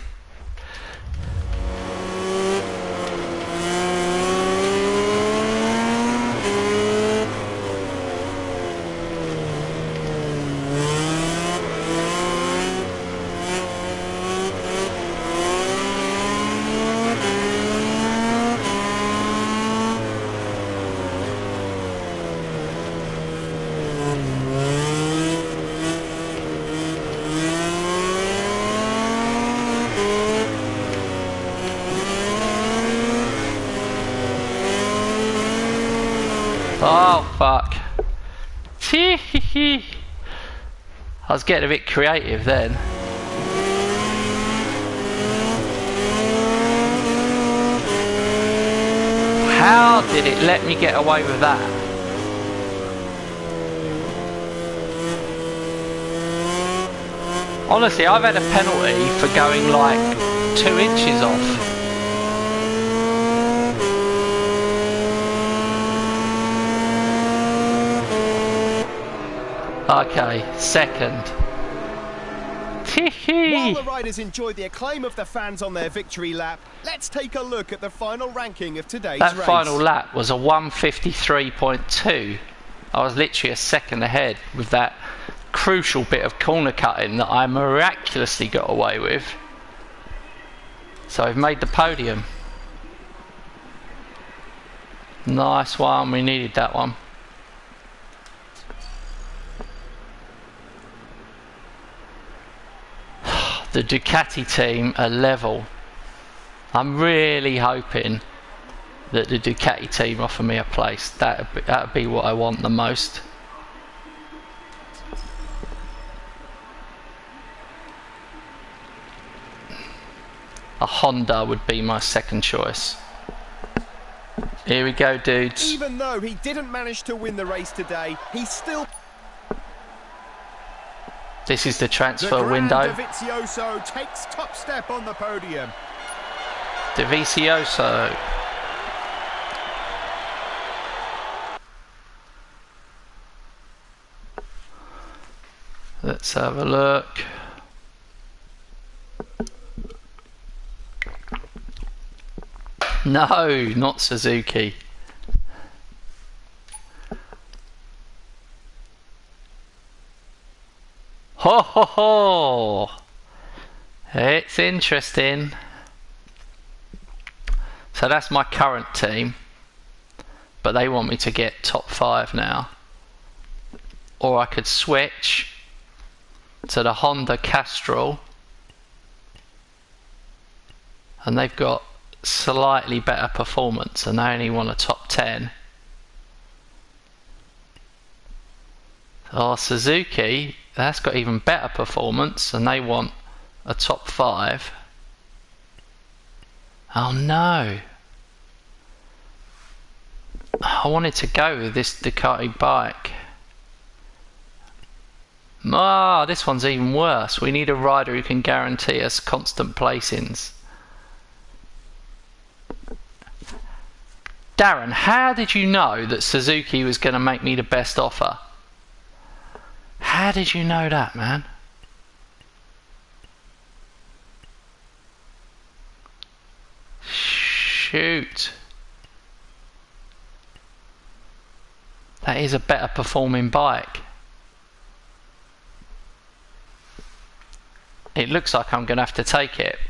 Oh, fuck. I was getting a bit creative then. How did it let me get away with that? Honestly, I've had a penalty for going like 2 inches off. Okay, second. While the riders enjoy the acclaim of the fans on their victory lap, let's take a look at the final ranking of today's race. That final lap was a 1:53.2. I was literally a second ahead with that crucial bit of corner cutting that I miraculously got away with. So I've made the podium. Nice one, we needed that one. The Ducati team are level. I'm really hoping that the Ducati team offer me a place. That'd be what I want the most. A Honda would be my second choice. Here we go, dudes. Even though he didn't manage to win the race today, he's still... This is the transfer window. Dovizioso takes top step on the podium. Dovizioso. Let's have a look. No, not Suzuki. Ho ho ho! It's interesting. So that's my current team, but they want me to get top 5 now. Or I could switch to the Honda Castrol, and they've got slightly better performance and they only want a top 10. Or Suzuki, that's got even better performance and they want a top 5. Oh no, I wanted to go with this Ducati bike. Ah, this one's even worse. We need a rider who can guarantee us constant placings. Darren, how did you know that Suzuki was going to make me the best offer? How did you know that, man? Shoot. That is a better performing bike. It looks like I'm going to have to take it.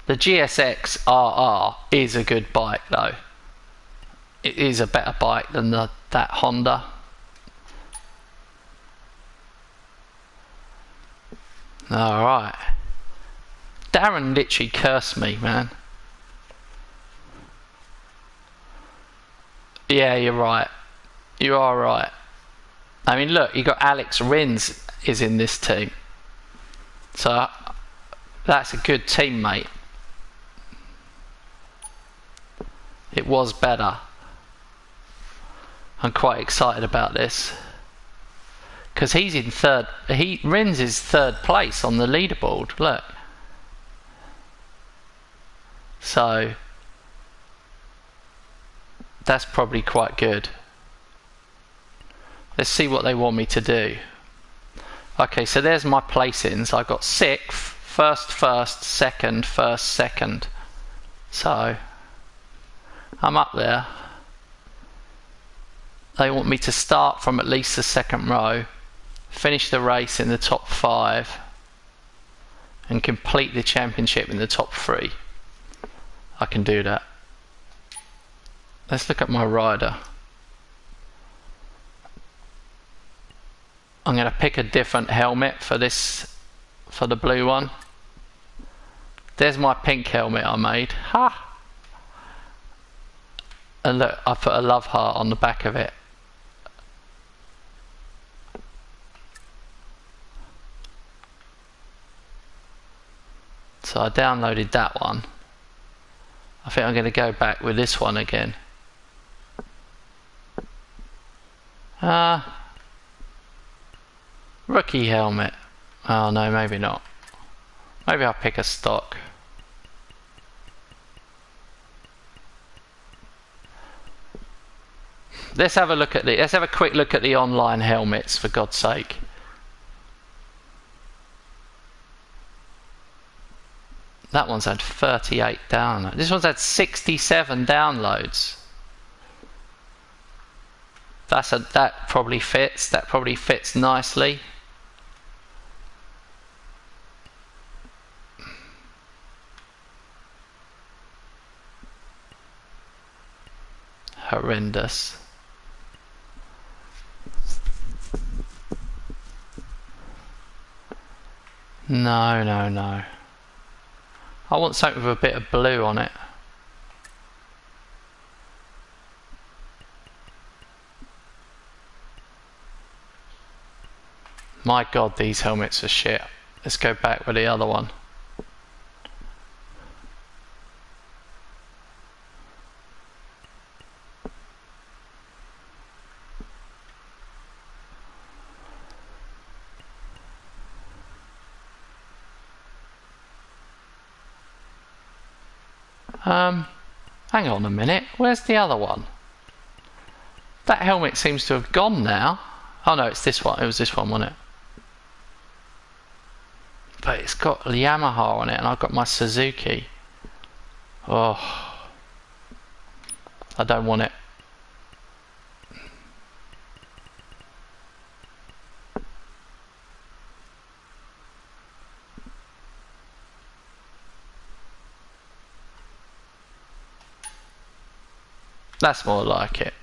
The GSX RR is a good bike though. It is a better bike than that Honda. Alright. Darren literally cursed me, man. Yeah, you're right. You are right. I mean, look, you got Alex Rins is in this team. So that's a good teammate. It was better. I'm quite excited about this because he's in third. Rins is third place on the leaderboard. Look, so that's probably quite good. Let's see what they want me to do. Okay, so there's my placings. I got 6th, first, second, first, second. So I'm up there. They want me to start from at least the second row, finish the race in the top 5, and complete the championship in the top 3. I can do that. Let's look at my rider. I'm going to pick a different helmet for this, for the blue one. There's my pink helmet I made. Ha! And look, I put a love heart on the back of it. So I downloaded that one. I think I'm going to go back with this one again. Rookie helmet. Oh no, maybe not. Maybe I'll pick a stock. Let's have a quick look at the online helmets, for God's sake. That one's had 38 downloads. This one's had 67 downloads. That probably fits. That probably fits nicely. Horrendous. No, no, no. I want something with a bit of blue on it. My God, these helmets are shit. Let's go back with the other one. Hang on a minute, where's the other one? That helmet seems to have gone now. Oh no, it's this one. It was this one, wasn't it? But it's got Yamaha on it and I've got my Suzuki. Oh, I don't want it. That's more like it.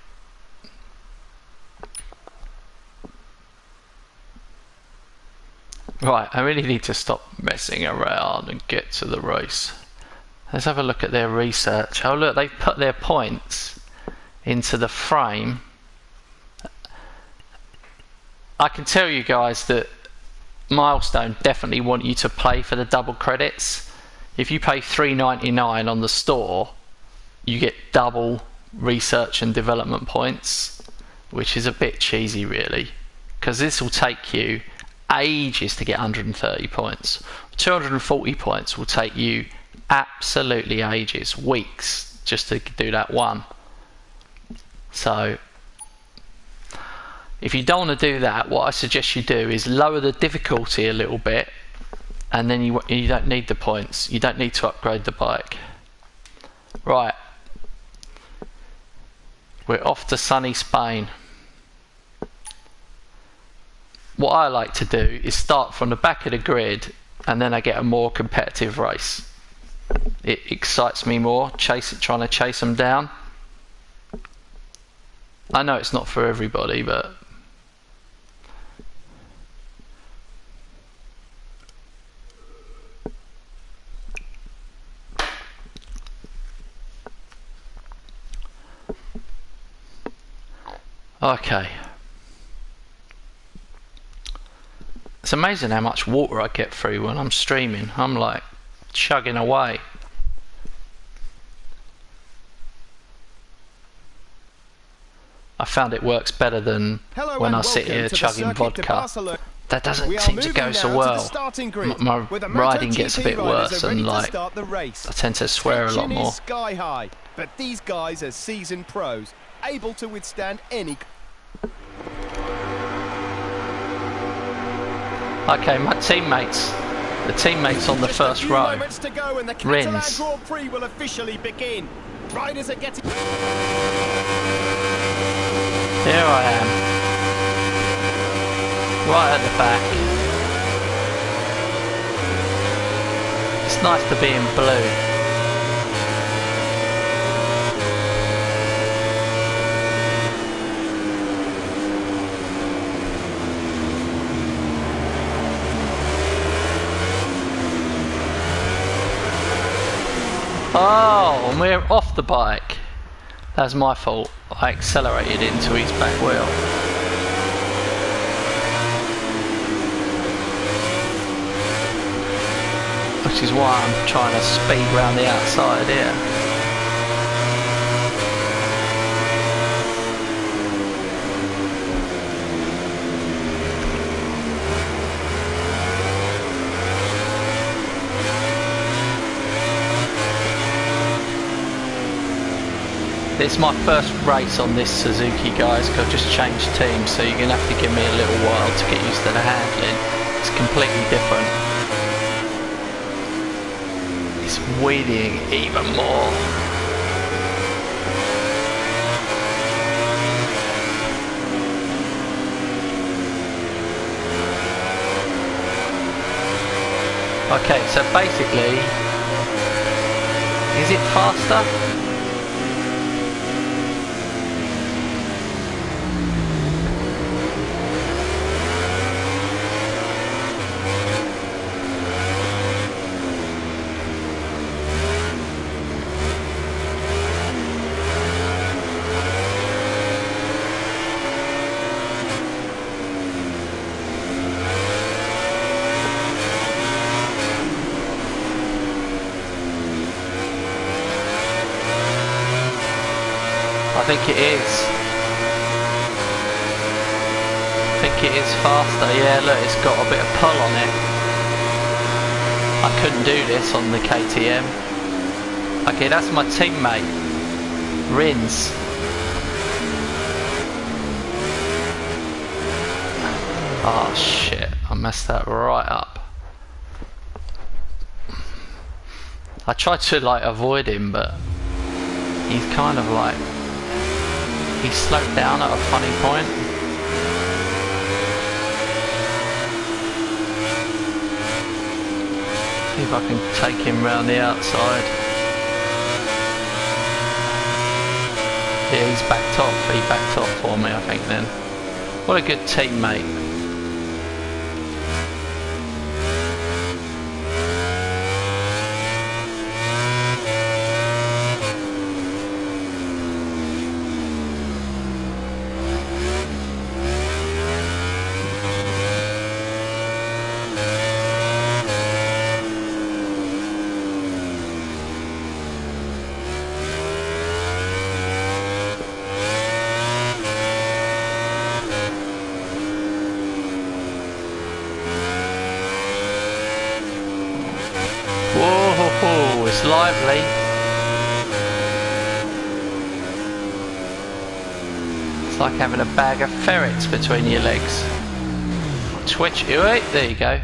Right, I really need to stop messing around and get to the race. Let's have a look at their research. Oh look, they've put their points into the frame. I can tell you guys that Milestone definitely want you to pay for the double credits. If you pay $3.99 on the store, you get double research and development points, which is a bit cheesy really, because this will take you ages to get 130 points. 240 points will take you absolutely ages, weeks, just to do that one. So if you don't want to do that, what I suggest you do is lower the difficulty a little bit, and then you don't need the points. You don't need to upgrade the bike. Right, we're off to sunny Spain. What I like to do is start from the back of the grid, and then I get a more competitive race. It excites me more, trying to chase them down. I know it's not for everybody, but okay. It's amazing how much water I get through when I'm streaming. I'm like chugging away. I found it works better than when I sit here chugging vodka. That doesn't seem to go so well. My riding gets a bit worse, and like I tend to swear a lot more. Sky high, but these guys are seasoned pros, able to withstand any Okay, my teammates. The teammates on the Just first a few row. moments to go and the Catalan Rins. Grand Prix will officially begin. Riders are getting... Here I am. Right at the back. It's nice to be in blue. Oh, and we're off the bike. That's my fault. I accelerated into his back wheel. Which is why I'm trying to speed round the outside here. It's my first race on this Suzuki, guys, because I've just changed teams, so you're going to have to give me a little while to get used to the handling. It's completely different. It's wheeling even more. Okay, so basically, is it faster? I think it is. I think it is faster. Yeah, look, it's got a bit of pull on it. I couldn't do this on the KTM. Okay, that's my teammate, Rins. Oh shit, I messed that right up. I tried to like avoid him, but he's kind of like, he slowed down at a funny point. See if I can take him round the outside. Yeah, he's backed off. He backed off for me, I think, then. What a good teammate. Whoa, it's lively. It's like having a bag of ferrets between your legs. Twitch, wait, there you go.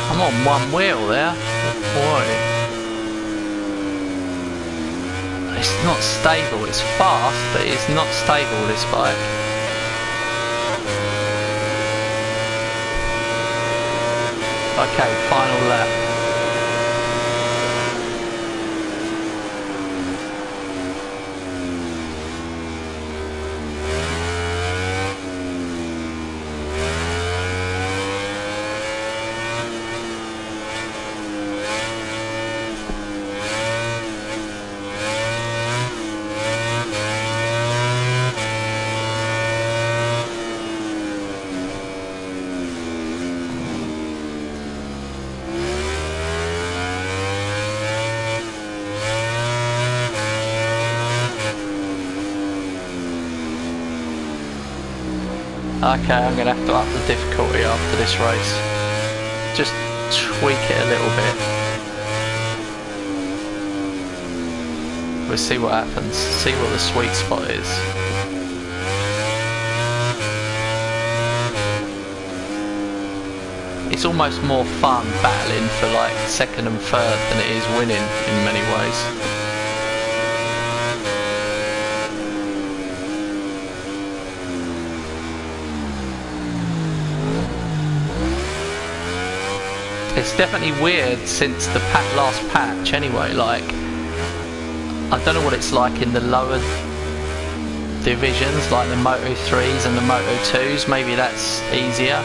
I'm on one wheel there. Boy. It's not stable. It's fast, but it's not stable, this bike. Okay, final lap. Okay, I'm going to have to up the difficulty after this race. Just tweak it a little bit. We'll see what happens, see what the sweet spot is. It's almost more fun battling for like second and third than it is winning in many ways. It's definitely weird since the last patch anyway, like I don't know what it's like in the lower divisions like the Moto 3s and the Moto 2s, maybe that's easier.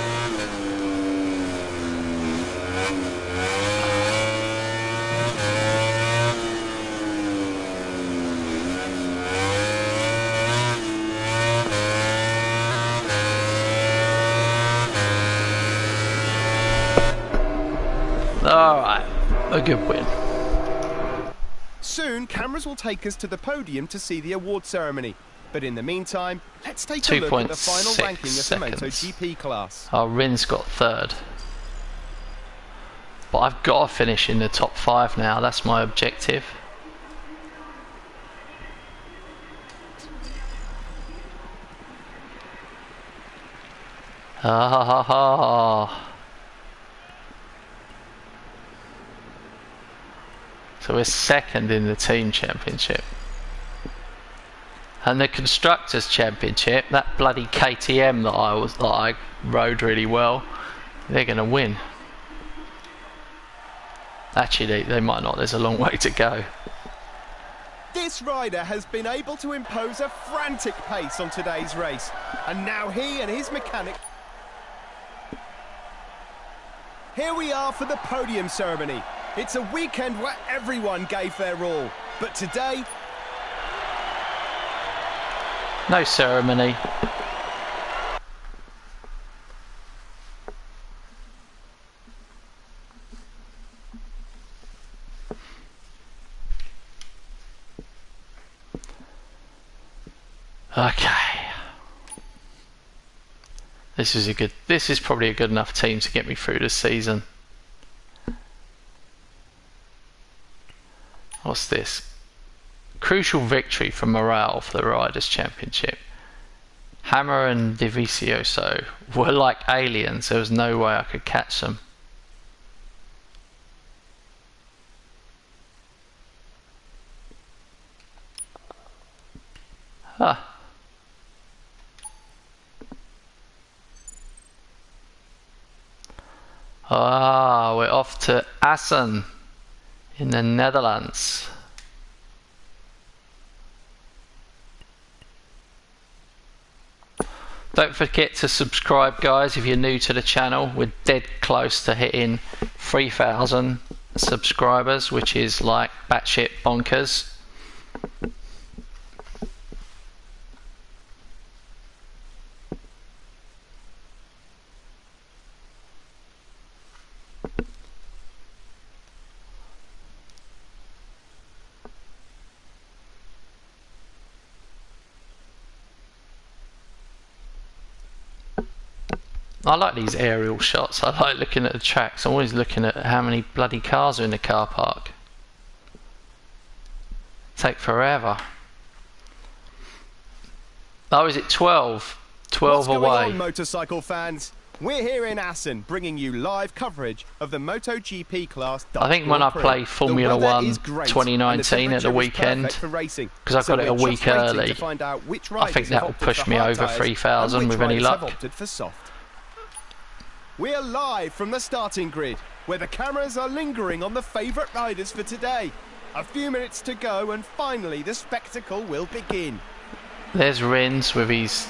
Alright, a good win. Soon, cameras will take us to the podium to see the award ceremony. But in the meantime, let's take a look at the final ranking of the MotoGP class. Oh, Rin's got third. But I've got to finish in the top 5 now, that's my objective. So we're second in the team championship. And the constructors championship, that bloody KTM that I rode really well, they're gonna win. Actually they might not, there's a long way to go. This rider has been able to impose a frantic pace on today's race. And now he and his mechanic. Here we are for the podium ceremony. It's a weekend where everyone gave their all, but today... no ceremony. Okay. This is probably a good enough team to get me through the season. What's this? Crucial victory for morale for the Riders' Championship. Hammer and Divicioso were like aliens. There was no way I could catch them. Huh. Ah, we're off to Assen in the Netherlands. Don't forget to subscribe, guys, if you're new to the channel. We're dead close to hitting 3,000 subscribers, which is like batshit bonkers. I like these aerial shots. I like looking at the tracks. I'm always looking at how many bloody cars are in the car park. Take forever. Oh, is it 12? 12 away. What's going on, motorcycle fans? We're here in Assen, bringing you live coverage of the MotoGP class. I think when I play Formula 1 2019 at the weekend, because I got it a week early, I think that will push me over 3,000 with any luck. We are live from the starting grid, where the cameras are lingering on the favourite riders for today. A few minutes to go, and finally the spectacle will begin. There's Rins with his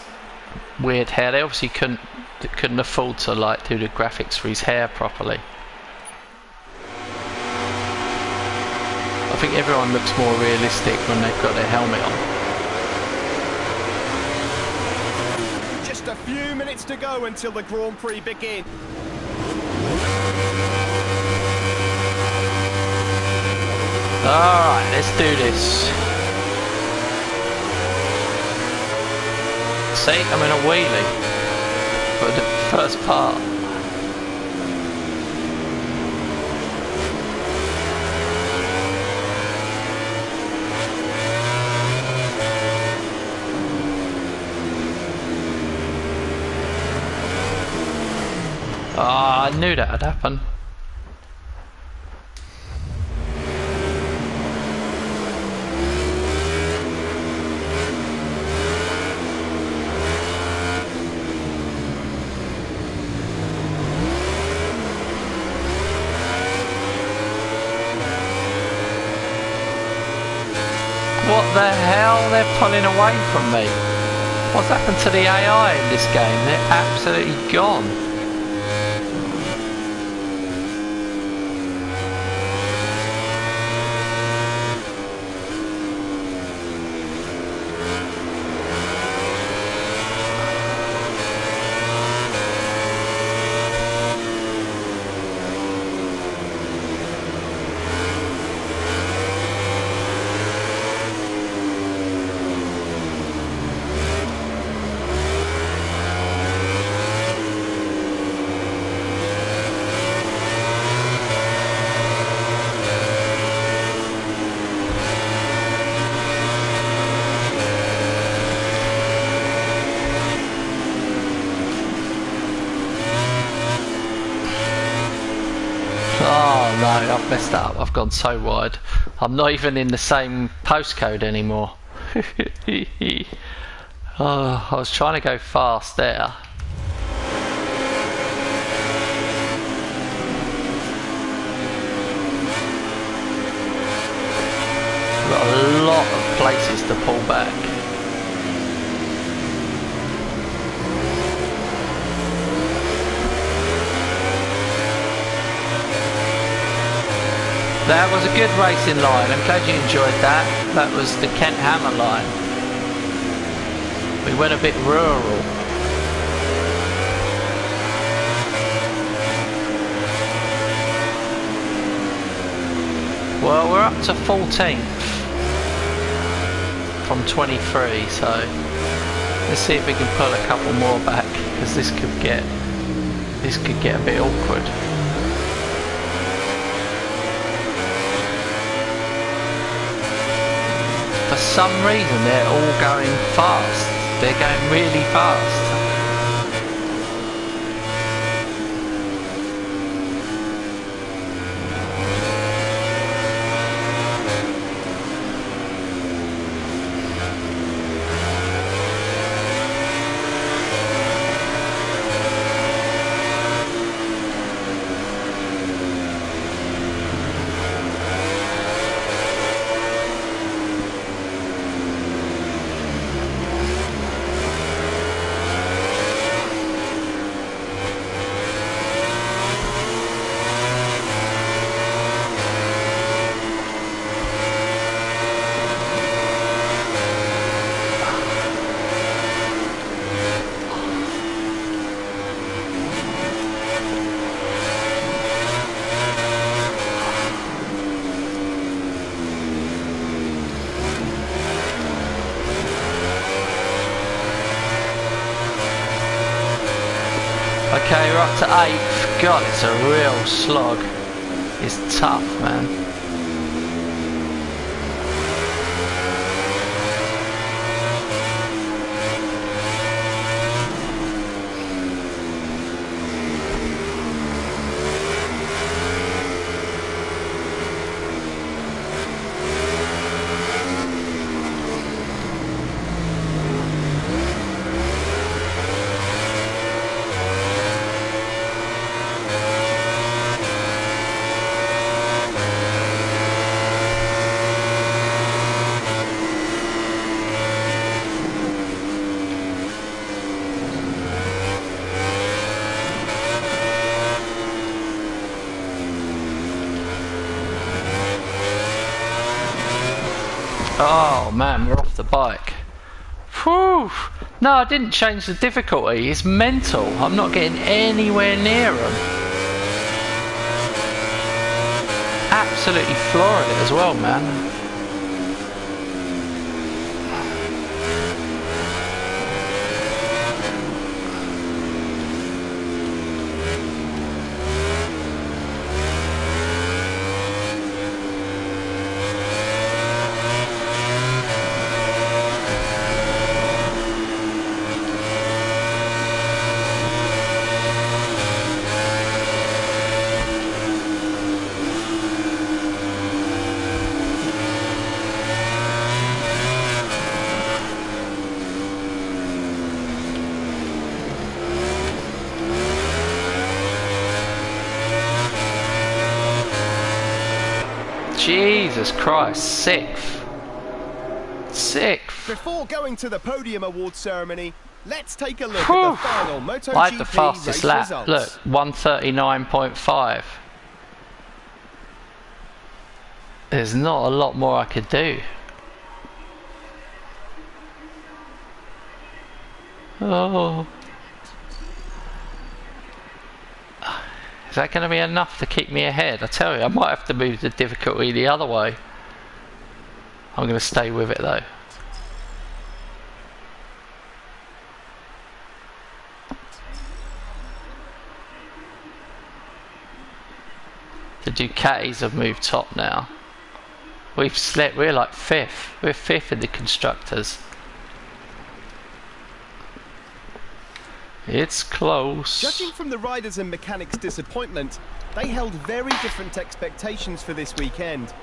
weird hair. They obviously couldn't afford to like do the graphics for his hair properly. I think everyone looks more realistic when they've got their helmet on. Just a few minutes to go until the Grand Prix begins. Alright, let's do this. See, I'm in a wheelie. first part. I knew that would happen. What the hell? They're pulling away from me. What's happened to the AI in this game? They're absolutely gone. Oh no, I've messed up. I've gone so wide. I'm not even in the same postcode anymore. Oh, I was trying to go fast there. Got a lot of places to pull back. That was a good racing line. I'm glad you enjoyed that. That was the Kent Hammer line. We went a bit rural. Well, we're up to 14th from 23, so let's see if we can pull a couple more back, because this could get a bit awkward. For some reason they're all going fast. They're going really fast. Okay, we're up to 8th. God, it's a real slog. It's tough, man. Oh man, we're off the bike. Whew. No, I didn't change the difficulty. It's mental. I'm not getting anywhere near them. Absolutely floored it as well, man. Jesus Christ, sixth. Sixth. Before going to the podium award ceremony, let's take a look Whew. at the final MotoGP I had the fastest race lap. results. Look, 1:39.5. There's not a lot more I could do. Oh. Is that going to be enough to keep me ahead? I tell you, I might have to move the difficulty the other way. I'm going to stay with it though. The Ducatis have moved top now. We've slept, we're like fifth. We're fifth in the constructors. It's close. Judging from the riders' and mechanics' disappointment, they held very different expectations for this weekend.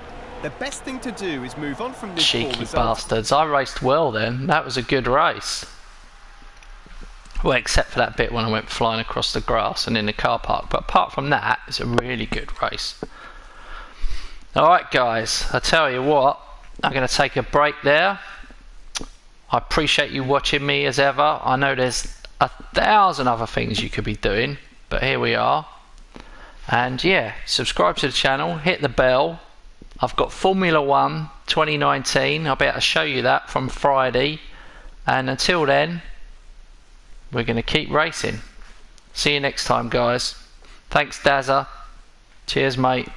The best thing to do is move on from this poor Cheeky result. bastards. I raced well then. That was a good race. Well, except for that bit when I went flying across the grass and in the car park. But apart from that, it's a really good race. Alright guys, I tell you what, I'm going to take a break there. I appreciate you watching me as ever. I know there's 1,000 other things you could be doing, but here we are. And yeah, subscribe to the channel, hit the bell. I've got Formula 1 2019. I'll be able to show you that from Friday. And until then, we're going to keep racing. See you next time, guys. Thanks, Dazza. Cheers, mate.